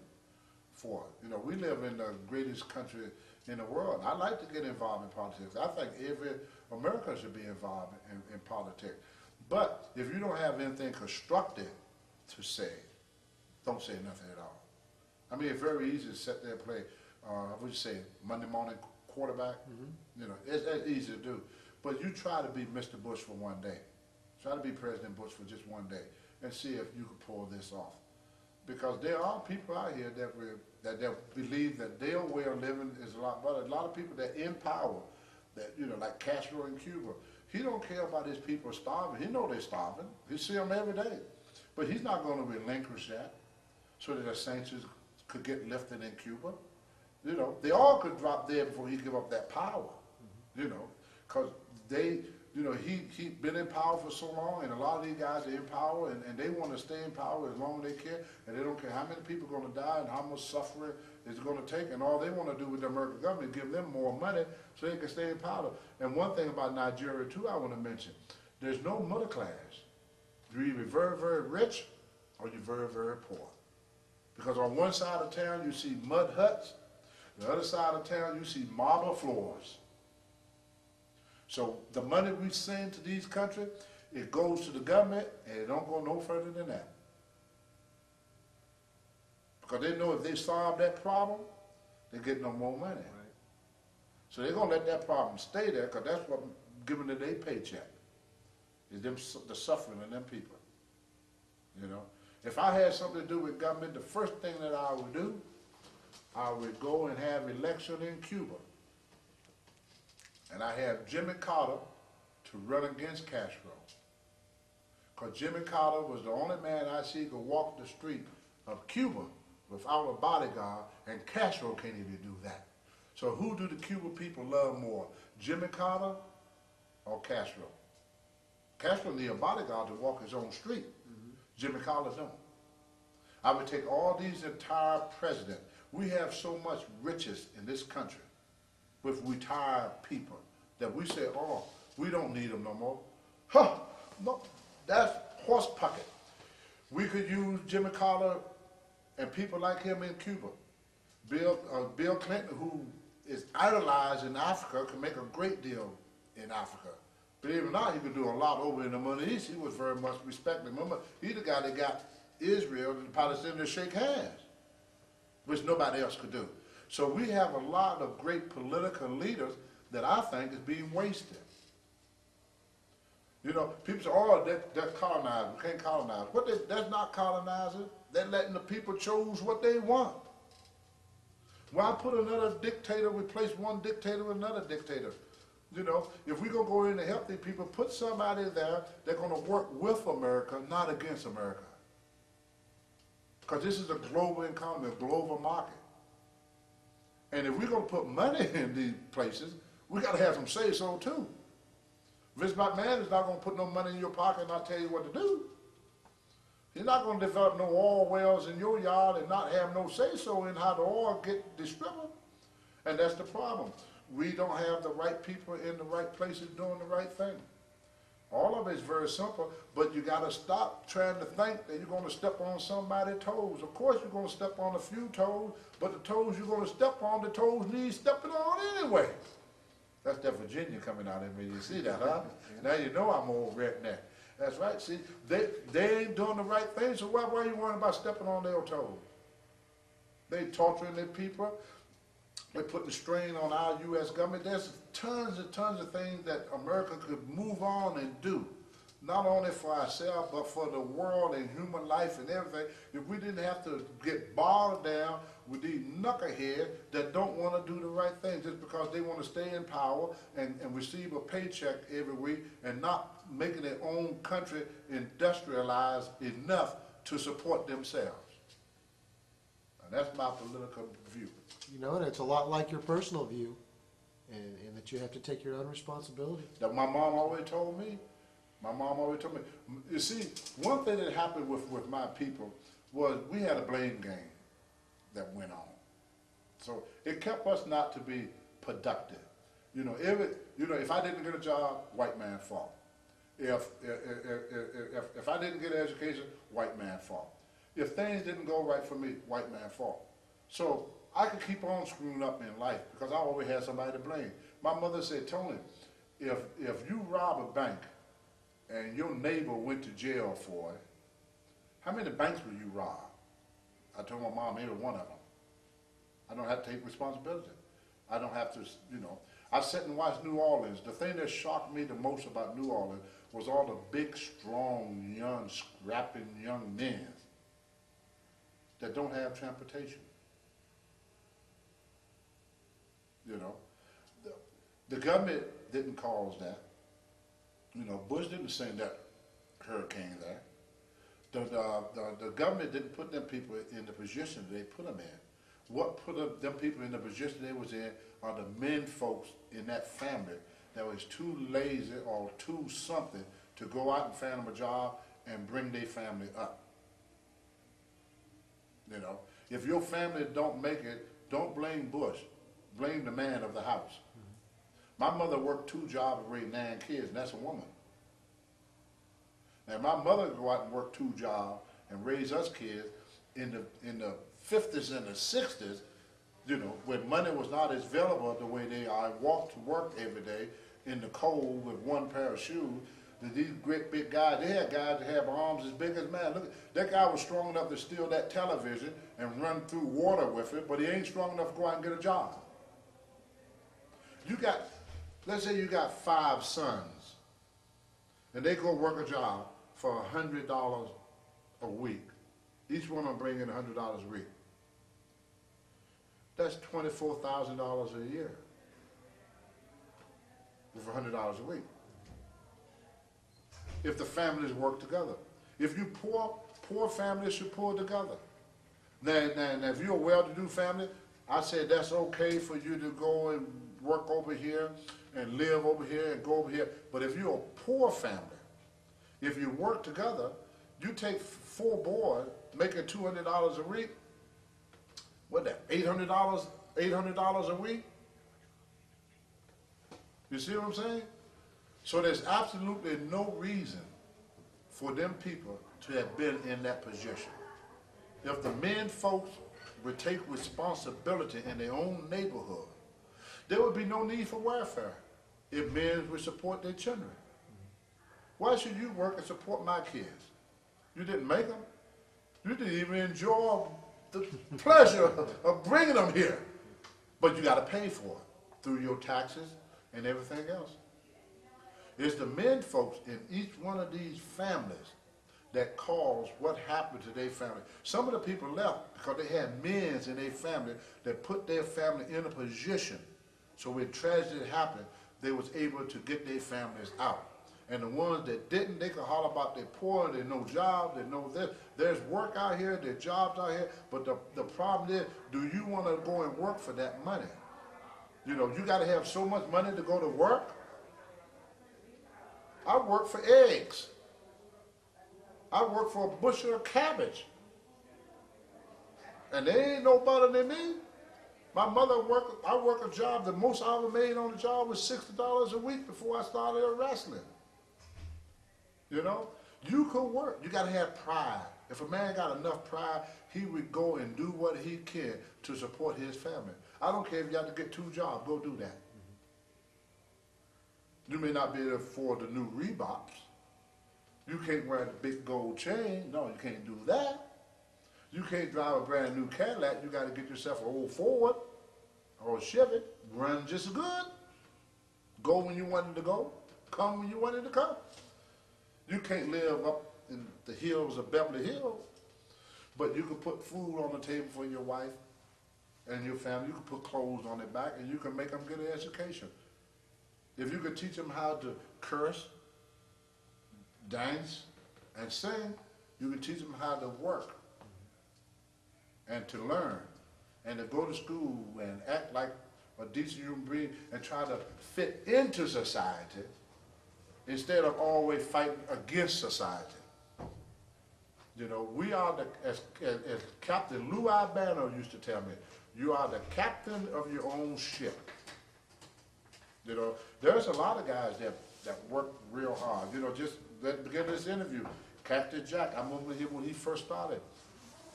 S3: for. You know, we live in the greatest country in the world. I like to get involved in politics. I think every American should be involved in politics. But if you don't have anything constructive to say, don't say nothing at all. I mean, it's very easy to sit there and play, what would you say, Monday morning quarterback? Mm-hmm. You know, it's easy to do. But you try to be Mr. Bush for one day. Try to be President Bush for just one day and see if you can pull this off. Because there are people out here that believe that their way of living is a lot better. A lot of people that in power, that, you know, like Castro in Cuba, he don't care about his people starving. He know they're starving. He see them every day. But he's not going to relinquish that so that the sanctions could get lifted in Cuba. You know, they all could drop dead before he give up that power, mm-hmm. You know, because they, you know, he been in power for so long, and a lot of these guys are in power, and they want to stay in power as long as they can, and they don't care how many people are going to die and how much suffering it's going to take, and all they want to do with the American government is give them more money so they can stay in power. And one thing about Nigeria, too, I want to mention, there's no middle class. You're either very, very rich or you're very, very poor. Because on one side of town, you see mud huts. The other side of town, you see marble floors. So the money we send to these countries, it goes to the government, and it don't go no further than that. Because they know if they solve that problem, they get no more money. Right. So they're going to let that problem stay there, because that's what giving them their paycheck, is them, the suffering of them people. You know, if I had something to do with government, the first thing that I would do, I would go and have election in Cuba. And I have Jimmy Carter to run against Castro. Because Jimmy Carter was the only man I see could walk the street of Cuba without a bodyguard, and Castro can't even do that. So who do the Cuban people love more, Jimmy Carter or Castro? Castro need a bodyguard to walk his own street. Mm-hmm. Jimmy Carter don't. I would take all these entire presidents. We have so much riches in this country with retired people that we say, oh, we don't need them no more. Huh, no, that's horse pocket. We could use Jimmy Carter and people like him in Cuba. Bill Clinton, who is idolized in Africa, can make a great deal in Africa. Believe it or not, he could do a lot over in the Middle East. He was very much respected. Remember, he's the guy that got Israel and the Palestinians to shake hands, which nobody else could do. So we have a lot of great political leaders that I think is being wasted. You know, people say, oh, that's colonizing. We can't colonize. That's not colonizing. They're letting the people choose what they want. Why put another dictator, replace one dictator with another dictator? You know, if we're going to go in to help these people, put somebody there that's going to work with America, not against America. Because this is a global economy, a global market. And if we're going to put money in these places, we got to have some say-so too. Vince McMahon is not going to put no money in your pocket and not tell you what to do. He's not going to develop no oil wells in your yard and not have no say-so in how the oil get distributed. And that's the problem. We don't have the right people in the right places doing the right thing. All of it is very simple, but you got to stop trying to think that you're going to step on somebody's toes. Of course you're going to step on a few toes, but the toes you're going to step on, the toes need stepping on anyway. That's that Virginia coming out in me. You see that, huh? Now you know I'm old redneck. That's right. See, they ain't doing the right thing, so why are you worrying about stepping on their toes? They torturing their people. They're putting strain on our U.S. government. There's tons and tons of things that America could move on and do. not only for ourselves, but for the world and human life and everything, if we didn't have to get bogged down with these knuckleheads that don't want to do the right thing just because they want to stay in power and receive a paycheck every week and not making their own country industrialized enough to support themselves. And that's my political view.
S2: You know, and it's a lot like your personal view, and that you have to take your own responsibility.
S3: That my mom always told me. My mom always told me. You see, one thing that happened with my people was we had a blame game that went on. So it kept us not to be productive. You know, if I didn't get a job, white man fault. If I didn't get an education, white man fault. If things didn't go right for me, white man fault. So I could keep on screwing up in life because I always had somebody to blame. My mother said, Tony, if you rob a bank and your neighbor went to jail for it, how many banks will you rob? I told my mom, every one of them. I don't have to take responsibility. I don't have to, you know. I sat and watched New Orleans. The thing that shocked me the most about New Orleans was all the big, strong, young, scrapping young men that don't have transportation. You know, the government didn't cause that. You know, Bush didn't send that hurricane there. The government didn't put them people in the position they put them in. What put them people in the position they was in are the men folks in that family that was too lazy or too something to go out and find them a job and bring their family up. You know, if your family don't make it, don't blame Bush. Blame the man of the house. My mother worked 2 jobs and raised 9 kids, and that's a woman. Now, my mother would go out and work 2 jobs and raise us kids in the 50s and the 60s, you know, when money was not as available the way they are. I walked to work every day in the cold with 1 pair of shoes. These great big guys, they had guys that have arms as big as mine. Look, that guy was strong enough to steal that television and run through water with it, but he ain't strong enough to go out and get a job. You got, let's say you got 5 sons, and they go work a job for $100 a week. Each one of them bring in $100 a week. That's $24,000 a year for $100 a week. If the families work together. If you poor families should pull together. Now, if you're a well-to-do family, I said that's okay for you to go and work over here and live over here and go over here. But if you're a poor family, if you work together, you take 4 boys making $200 a week. What that? $800 a week. You see what I'm saying? So there's absolutely no reason for them people to have been in that position. If the men folks would take responsibility in their own neighborhood, there would be no need for welfare if men would support their children. Why should you work and support my kids? You didn't make them. You didn't even enjoy the pleasure of bringing them here. But you got to pay for it through your taxes and everything else. It's the men folks in each one of these families that cause what happened to their family. Some of the people left because they had men in their family that put their family in a position so when tragedy happened, they was able to get their families out. And the ones that didn't, they could holler about they're poor, there's no job, they know this. There's work out here, there's jobs out here, but the problem is, do you want to go and work for that money? You know, you got to have so much money to go to work. I work for eggs. I work for a bushel of cabbage. And they ain't no better than me. My mother I work a job, the most I ever made on the job was $60 a week before I started wrestling. You know, you could work. You got to have pride. If a man got enough pride, he would go and do what he can to support his family. I don't care if you have to get 2 jobs, go do that. You may not be able to afford the new Reeboks. You can't wear the big gold chain. No, you can't do that. You can't drive a brand new Cadillac. You got to get yourself an old Ford or a Chevy. Run just as good. Go when you wanted to go. Come when you wanted to come. You can't live up in the hills of Beverly Hills, but you can put food on the table for your wife and your family. You can put clothes on their back, and you can make them get an education. If you can teach them how to curse, dance, and sing, you can teach them how to work and to learn and to go to school and act like a decent human being and try to fit into society instead of always fighting against society. You know, we are the, as Captain Lou Albano used to tell me, you are the captain of your own ship. You know, there's a lot of guys that work real hard. You know, just at the beginning of this interview, Captain Jack, I remember him when he first started.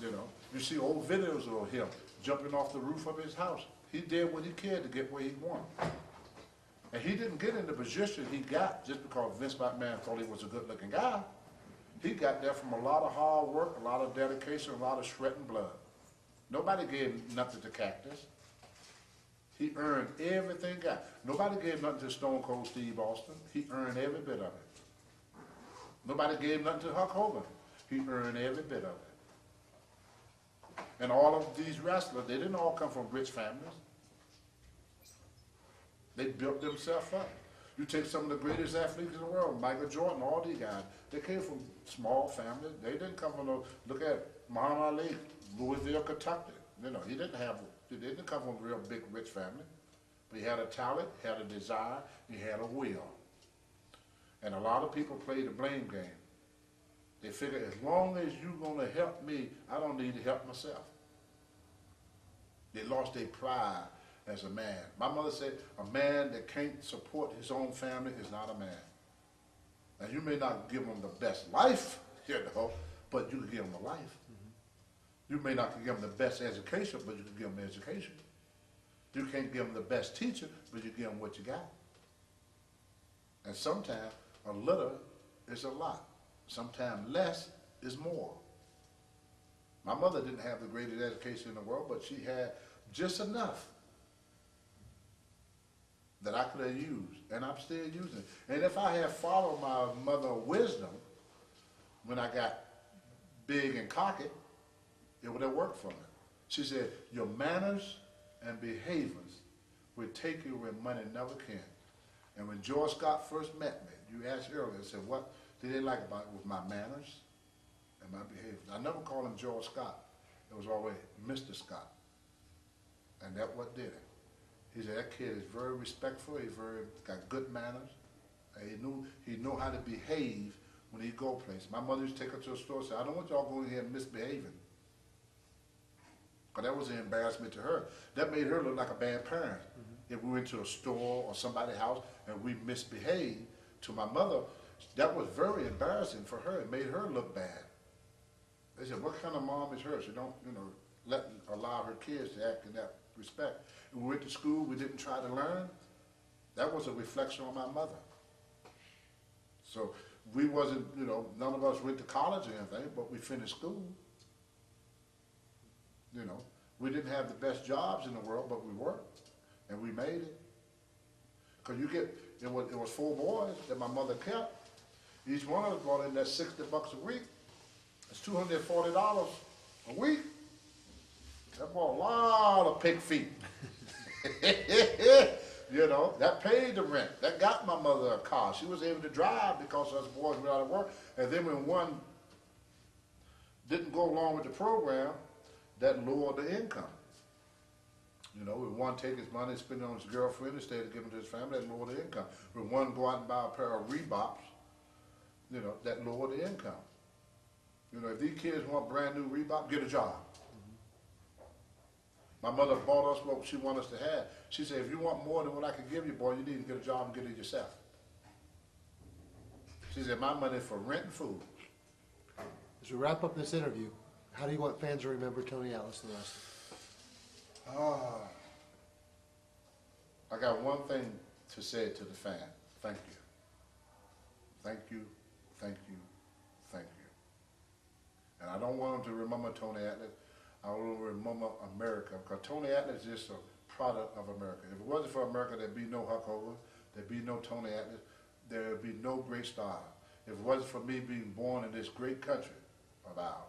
S3: You know, you see old videos of him jumping off the roof of his house. He did what he could to get where he wanted. And he didn't get in the position he got just because Vince McMahon thought he was a good-looking guy. He got there from a lot of hard work, a lot of dedication, a lot of sweat and blood. Nobody gave nothing to Cactus. He earned everything he got. Nobody gave nothing to Stone Cold Steve Austin. He earned every bit of it. Nobody gave nothing to Hulk Hogan. He earned every bit of it. And all of these wrestlers, they didn't all come from rich families. They built themselves up. You take some of the greatest athletes in the world, Michael Jordan, all these guys, they came from small families. They didn't come from no, look at Muhammad Ali, Louisville, Kentucky. You know, they didn't come from a real big, rich family. But he had a talent, he had a desire, he had a will. And a lot of people play the blame game. They figure as long as you're gonna help me, I don't need to help myself. They lost their pride as a man. My mother said, a man that can't support his own family is not a man. Now you may not give him the best life, you know, but you can give him a life. Mm-hmm. You may not give him the best education, but you can give him education. You can't give him the best teacher, but you give him what you got. And sometimes a little is a lot. Sometimes less is more. My mother didn't have the greatest education in the world, but she had just enough that I could have used, and I'm still using it. And if I had followed my mother's wisdom when I got big and cocky, it would have worked for me. She said, your manners and behaviors will take you where money never can. And when George Scott first met me, you asked earlier, I said, what did they like about it? Was my manners and my behaviors. I never called him George Scott. It was always Mr. Scott. And that's what did it. He said, that kid is very respectful, he's got good manners, and he knew how to behave when he go places. My mother used to take her to a store and say, I don't want y'all going here and misbehaving. Because that was an embarrassment to her. That made her look like a bad parent. Mm-hmm. If we went to a store or somebody's house and we misbehaved to my mother, that was very embarrassing for her. It made her look bad. They said, what kind of mom is her? She don't, allow her kids to act in that respect. When we went to school, we didn't try to learn. That was a reflection on my mother. So we wasn't, none of us went to college or anything, but we finished school. We didn't have the best jobs in the world, but we worked, and we made it. Because it was 4 boys that my mother kept. Each one of us brought in that $60 a week. That's $240 a week. That bought a lot of pig feet. That paid the rent. That got my mother a car. She was able to drive because us boys went out of work. And then when one didn't go along with the program, that lowered the income. When one take his money and spend it on his girlfriend instead of giving it to his family, that lowered the income. When one go out and buy a pair of Reeboks, that lowered the income. If these kids want brand new Reebok, get a job. My mother bought us what she wanted us to have. She said, if you want more than what I can give you, boy, you need to get a job and get it yourself. She said, my money is for rent and food.
S2: As we wrap up this interview, how do you want fans to remember Tony Atlas the rest of it?
S3: I got one thing to say to the fan. Thank you. Thank you, thank you, thank you. And I don't want them to remember Tony Atlas. I want to remember America, because Tony Atlas is just a product of America. If it wasn't for America, there'd be no Hulk Hogan, there'd be no Tony Atlas, there'd be no great star. if it wasn't for me being born in this great country of ours,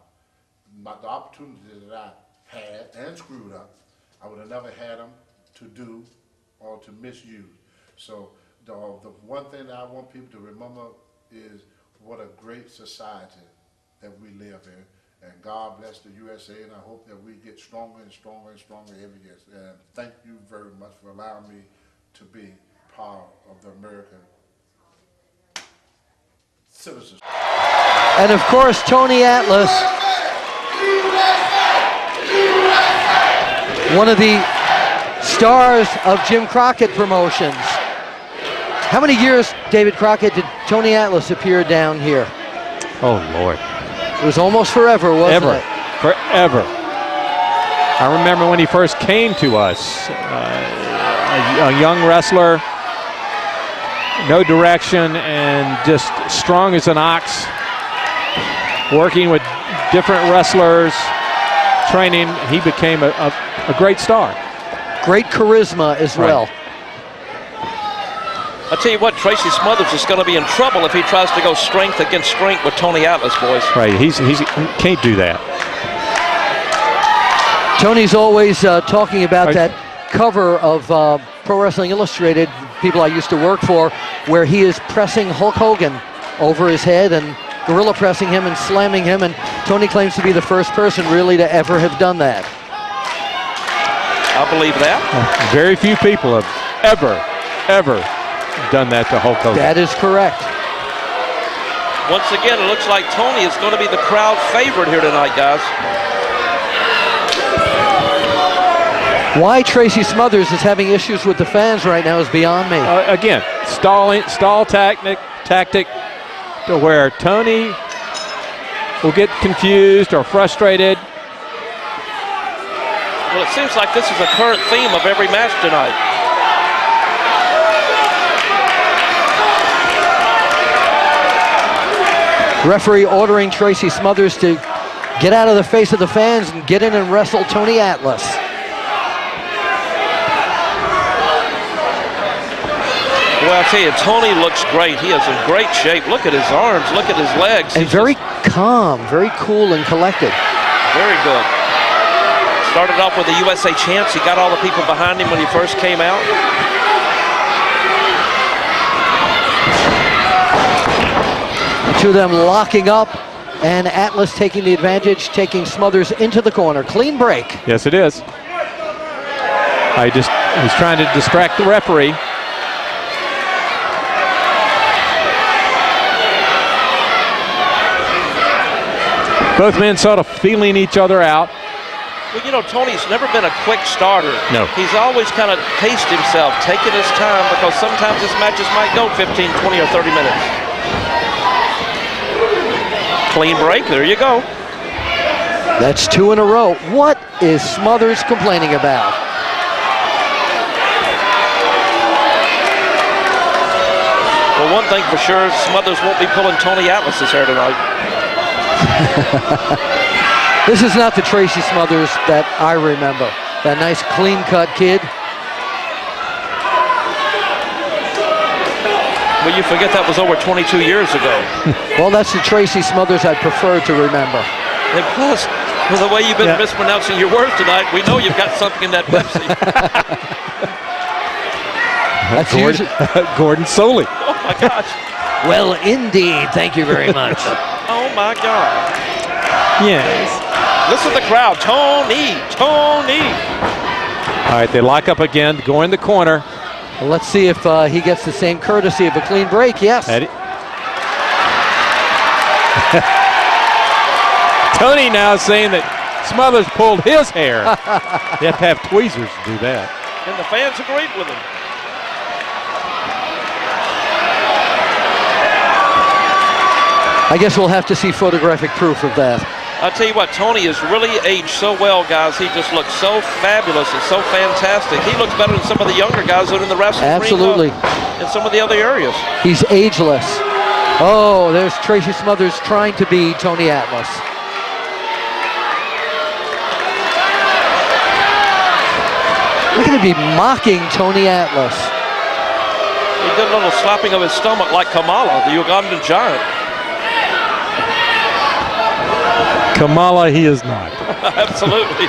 S3: the opportunities that I had and screwed up, I would have never had them to do or to misuse. So the one thing that I want people to remember is what a great society that we live in. And God bless the USA, and I hope that we get stronger and stronger and stronger every year. And thank you very much for allowing me to be part of the American citizens.
S5: And of course, Tony Atlas, one of the stars of Jim Crockett Promotions. How many years, David Crockett, did Tony Atlas appear down here?
S6: Oh, Lord.
S5: It was almost forever, wasn't it?
S6: Forever. I remember when he first came to us, a young wrestler, no direction, and just strong as an ox, working with different wrestlers, training. He became a great star.
S5: Great charisma as well.
S7: I'll tell you what, Tracy Smothers is going to be in trouble if he tries to go strength against strength with Tony Atlas, boys.
S6: Right, he can't do that.
S5: Tony's always talking about that cover of Pro Wrestling Illustrated, people I used to work for, where he is pressing Hulk Hogan over his head and gorilla pressing him and slamming him, and Tony claims to be the first person really to ever have done that.
S7: I believe that.
S6: Very few people have ever done that to Hulk Hogan.
S5: That is correct.
S7: Once again, it looks like Tony is going to be the crowd favorite here tonight, guys.
S5: Why Tracy Smothers is having issues with the fans right now is beyond me.
S6: Again, stall tactic to where Tony will get confused or frustrated.
S7: Well, it seems like this is a current theme of every match tonight.
S5: Referee ordering Tracy Smothers to get out of the face of the fans and get in and wrestle Tony Atlas.
S7: Well, I'll tell you, Tony looks great. He is in great shape. Look at his arms. Look at his legs.
S5: And very calm, very cool and collected.
S7: Very good. Started off with the USA champs. He got all the people behind him when he first came out.
S5: The two of them locking up, and Atlas taking the advantage, taking Smothers into the corner. Clean break.
S6: Yes, it is. He's trying to distract the referee. Both men sort of feeling each other out.
S7: Well, you know, Tony's never been a quick starter.
S6: No.
S7: He's always kind of paced himself, taking his time, because sometimes his matches might go 15, 20, or 30 minutes. Clean break, there you go.
S5: That's two in a row. What is Smothers complaining about?
S7: Well, one thing for sure, Smothers won't be pulling Tony Atlas's hair tonight.
S5: This is not the Tracy Smothers that I remember. That nice clean-cut kid.
S7: Well, you forget that was over 22 years ago.
S5: Well, that's the Tracy Smothers I prefer to remember.
S7: And plus, with the way you've been mispronouncing your words tonight, we know you've got something in that Pepsi.
S5: That's usually
S6: Gordon Soley.
S7: Oh, my gosh.
S5: Well, indeed. Thank you very much.
S7: Oh, my God.
S6: Yes.
S7: Listen to the crowd. Tony.
S6: All right, they lock up again, go in the corner.
S5: Well, let's see if he gets the same courtesy of a clean break. Yes.
S6: Tony now saying that Smothers pulled his hair. You have to have tweezers to do that.
S7: And the fans agreed with him.
S5: I guess we'll have to see photographic proof of that.
S7: I'll tell you what, Tony has really aged so well, guys. He just looks so fabulous and so fantastic. He looks better than some of the younger guys that are in the wrestling
S5: Absolutely.
S7: ring in some of the other areas.
S5: He's ageless. Oh, there's Tracy Smothers trying to be Tony Atlas. Look at him be mocking Tony Atlas.
S7: He did a little slapping of his stomach like Kamala, the Ugandan giant.
S6: Kamala, he is not.
S7: Absolutely.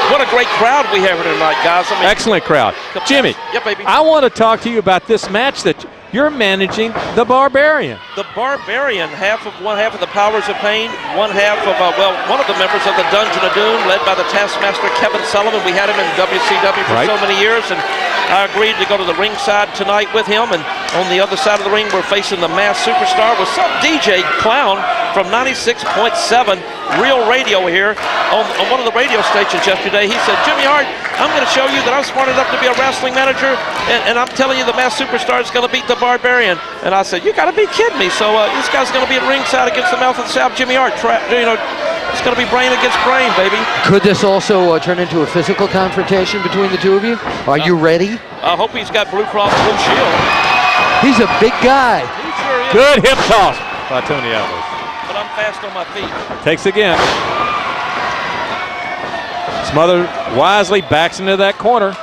S7: What a great crowd we have here tonight, guys. I mean,
S6: Excellent crowd. Jimmy,
S7: yeah, baby.
S6: I want to talk to you about this match that you're managing, the Barbarian.
S7: The Barbarian, one half of the Powers of Pain, one half of, one of the members of the Dungeon of Doom, led by the Taskmaster Kevin Sullivan. We had him in WCW for so many years, and I agreed to go to the ringside tonight with him. And on the other side of the ring, we're facing the Masked Superstar with some DJ clown from 96.7 Real Radio here on one of the radio stations yesterday. He said, Jimmy Hart, I'm going to show you that I'm smart enough to be a wrestling manager, and I'm telling you the Masked Superstar is going to beat the Barbarian. And I said, you got to be kidding me. So this guy's going to be at ringside against the Mouth of the South, Jimmy Hart. It's going to be brain against brain, baby.
S5: Could this also turn into a physical confrontation between the two of you? Are you ready?
S7: I hope he's got Blue Cross Blue Shield.
S5: He's a big guy.
S7: He sure is.
S6: Good hip toss by Tony Atlas.
S7: But I'm fast on my feet.
S6: Takes again. Smother wisely backs into that corner.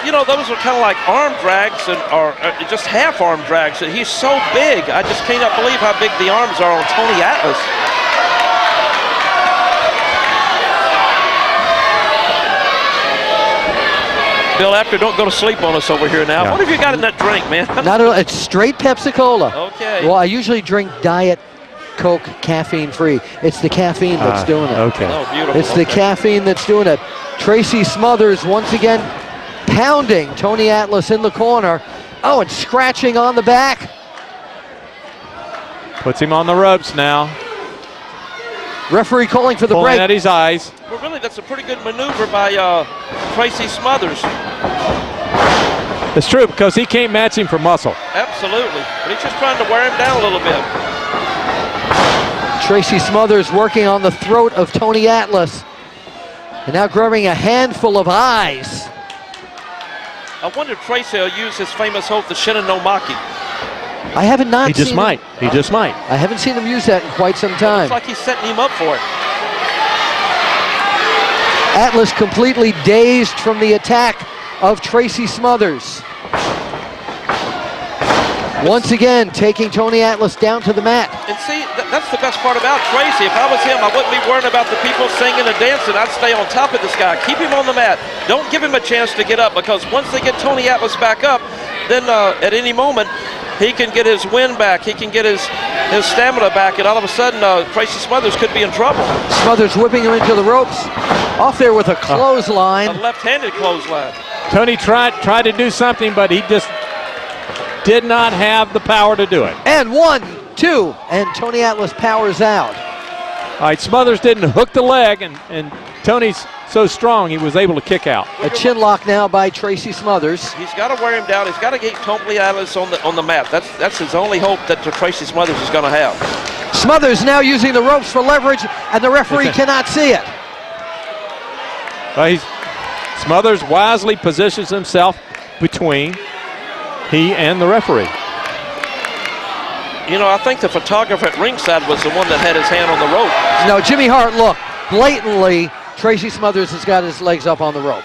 S7: You know, those are kind of like arm drags or just half arm drags. And he's so big. I just cannot believe how big the arms are on Tony Atlas. Bill Apter, don't go to sleep on us over here now. Yeah. What have you got in that drink, man?
S5: It's straight Pepsi Cola.
S7: Okay.
S5: Well, I usually drink Diet Coke caffeine-free. It's the caffeine that's doing it.
S6: Okay.
S7: Oh, beautiful.
S5: It's the caffeine that's doing it. Tracy Smothers once again pounding Tony Atlas in the corner. Oh, and scratching on the back.
S6: Puts him on the ropes now.
S5: Referee calling for the
S6: Pulling
S5: break.
S6: at his eyes.
S7: Well, really, that's a pretty good maneuver by Tracy Smothers.
S6: It's true, because he can't match him for muscle.
S7: Absolutely. But he's just trying to wear him down a little bit.
S5: Tracy Smothers working on the throat of Tony Atlas. And now grabbing a handful of eyes.
S7: I wonder if Tracy will use his famous hold, the Shinnomaki.
S5: I haven't not
S6: He
S5: seen
S6: just might. He just might.
S5: I haven't seen him use that in quite some time.
S7: Looks like he's setting him up for it.
S5: Atlas completely dazed from the attack of Tracy Smothers. Once again, taking Tony Atlas down to the mat.
S7: And see, that's the best part about Tracy. If I was him, I wouldn't be worrying about the people singing and dancing. I'd stay on top of this guy. Keep him on the mat. Don't give him a chance to get up, because once they get Tony Atlas back up, then at any moment, he can get his wind back. He can get his stamina back, and all of a sudden, Tracy Smothers could be in trouble.
S5: Smothers whipping him into the ropes. Off there with a clothesline.
S7: A left-handed clothesline.
S6: Tony tried to do something, but he just did not have the power to do it.
S5: And 1, 2, and Tony Atlas powers out.
S6: All right, Smothers didn't hook the leg, and Tony's so strong he was able to kick out.
S5: A chin lock now by Tracy Smothers.
S7: He's got to wear him down. He's got to get Tony Atlas on the mat. That's his only hope that Tracy Smothers is going to have.
S5: Smothers now using the ropes for leverage, and the referee cannot see it.
S6: Well, Smothers wisely positions himself between he and the referee.
S7: You know, I think the photographer at ringside was the one that had his hand on the rope.
S5: No, Jimmy Hart, look, blatantly, Tracy Smothers has got his legs up on the rope.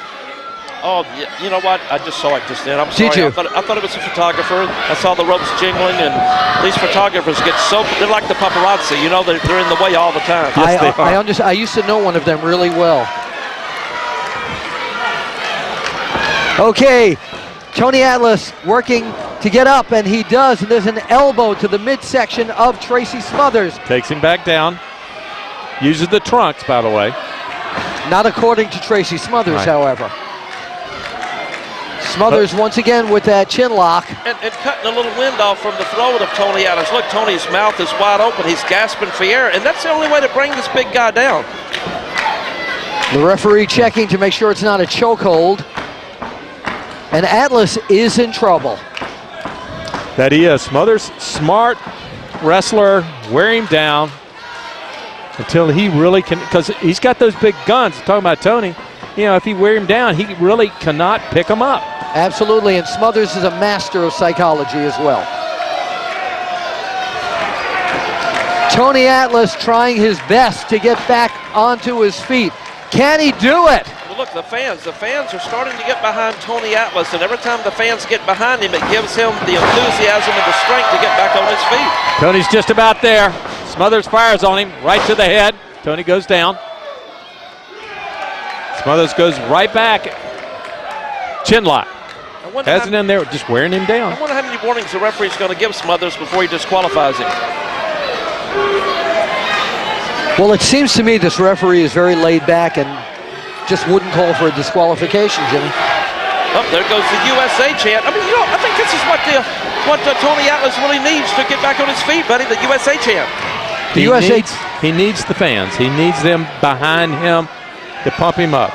S7: Oh, yeah, you know what? I just saw it just then. I'm sorry.
S5: Did you?
S7: I thought it was a photographer. I saw the ropes jingling, and these photographers get they're like the paparazzi. You know, they're in the way all the time.
S6: Yes, they are.
S5: I used to know one of them really well. Okay, Tony Atlas working to get up, and he does, and there's an elbow to the midsection of Tracy Smothers.
S6: Takes him back down. Uses the trunks, by the way.
S5: Not according to Tracy Smothers,
S6: right.
S5: However. Smothers once again with that chin lock.
S7: And cutting a little wind off from the throat of Tony Atlas. Look, Tony's mouth is wide open. He's gasping for air, and that's the only way to bring this big guy down.
S5: The referee checking to make sure it's not a chokehold. And Atlas is in trouble.
S6: That he is. Smothers, smart wrestler, wear him down until he really can, because he's got those big guns. Talking about Tony, you know, if he wear him down, he really cannot pick him up.
S5: Absolutely, and Smothers is a master of psychology as well. Tony Atlas trying his best to get back onto his feet. Can he do it?
S7: Well, look, the fans are starting to get behind Tony Atlas, and every time the fans get behind him, it gives him the enthusiasm and the strength to get back on his feet.
S6: Tony's just about there. Smothers fires on him, right to the head. Tony goes down. Smothers goes right back. Chin lock. Has it in there, just wearing him down.
S7: I wonder how many warnings the referee's going to give Smothers before he disqualifies him.
S5: Well, it seems to me this referee is very laid back and just wouldn't call for a disqualification, Jimmy.
S7: Oh, there goes the USA chant. I mean, I think this is what Tony Atlas really needs to get back on his feet, buddy, the USA chant.
S6: He needs the fans. He needs them behind him to pump him up.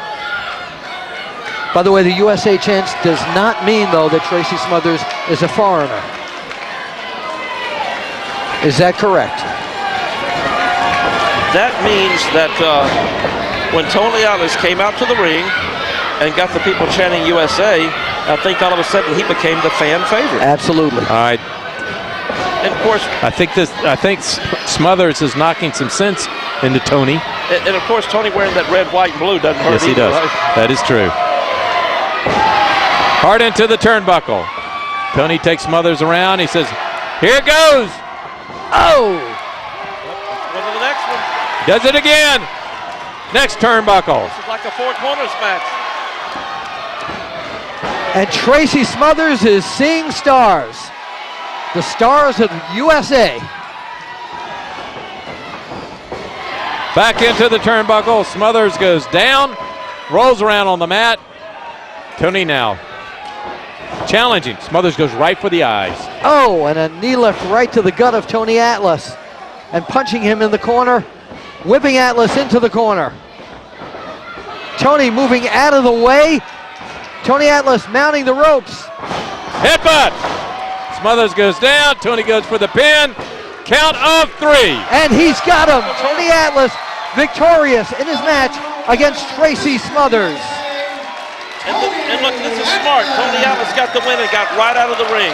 S5: By the way, the USA chant does not mean, though, that Tracy Smothers is a foreigner. Is that correct?
S7: That means that when Tony Atlas came out to the ring and got the people chanting USA, I think all of a sudden he became the fan favorite.
S5: Absolutely.
S6: All right.
S7: And of course,
S6: I think Smothers is knocking some sense into Tony.
S7: And of course, Tony wearing that red, white, and blue doesn't hurt.
S6: Yes, he does.
S7: Right?
S6: That is true. Hard into the turnbuckle. Tony takes Smothers around. He says, "Here it goes."
S5: Oh!
S7: Go to the next one.
S6: Does it again. Next turnbuckle.
S7: This is like a four corners match.
S5: And Tracy Smothers is seeing stars. The stars of USA.
S6: Back into the turnbuckle. Smothers goes down, rolls around on the mat. Tony now challenging. Smothers goes right for the eyes.
S5: Oh, and a knee lift right to the gut of Tony Atlas. And punching him in the corner, whipping Atlas into the corner. Tony moving out of the way. Tony Atlas mounting the ropes.
S6: Headbutt. Smothers goes down. Tony goes for the pin. Count of 3.
S5: And he's got him. Tony Atlas victorious in his match against Tracy Smothers.
S7: And look, this is smart. Tony Atlas got the win and got right out of the ring.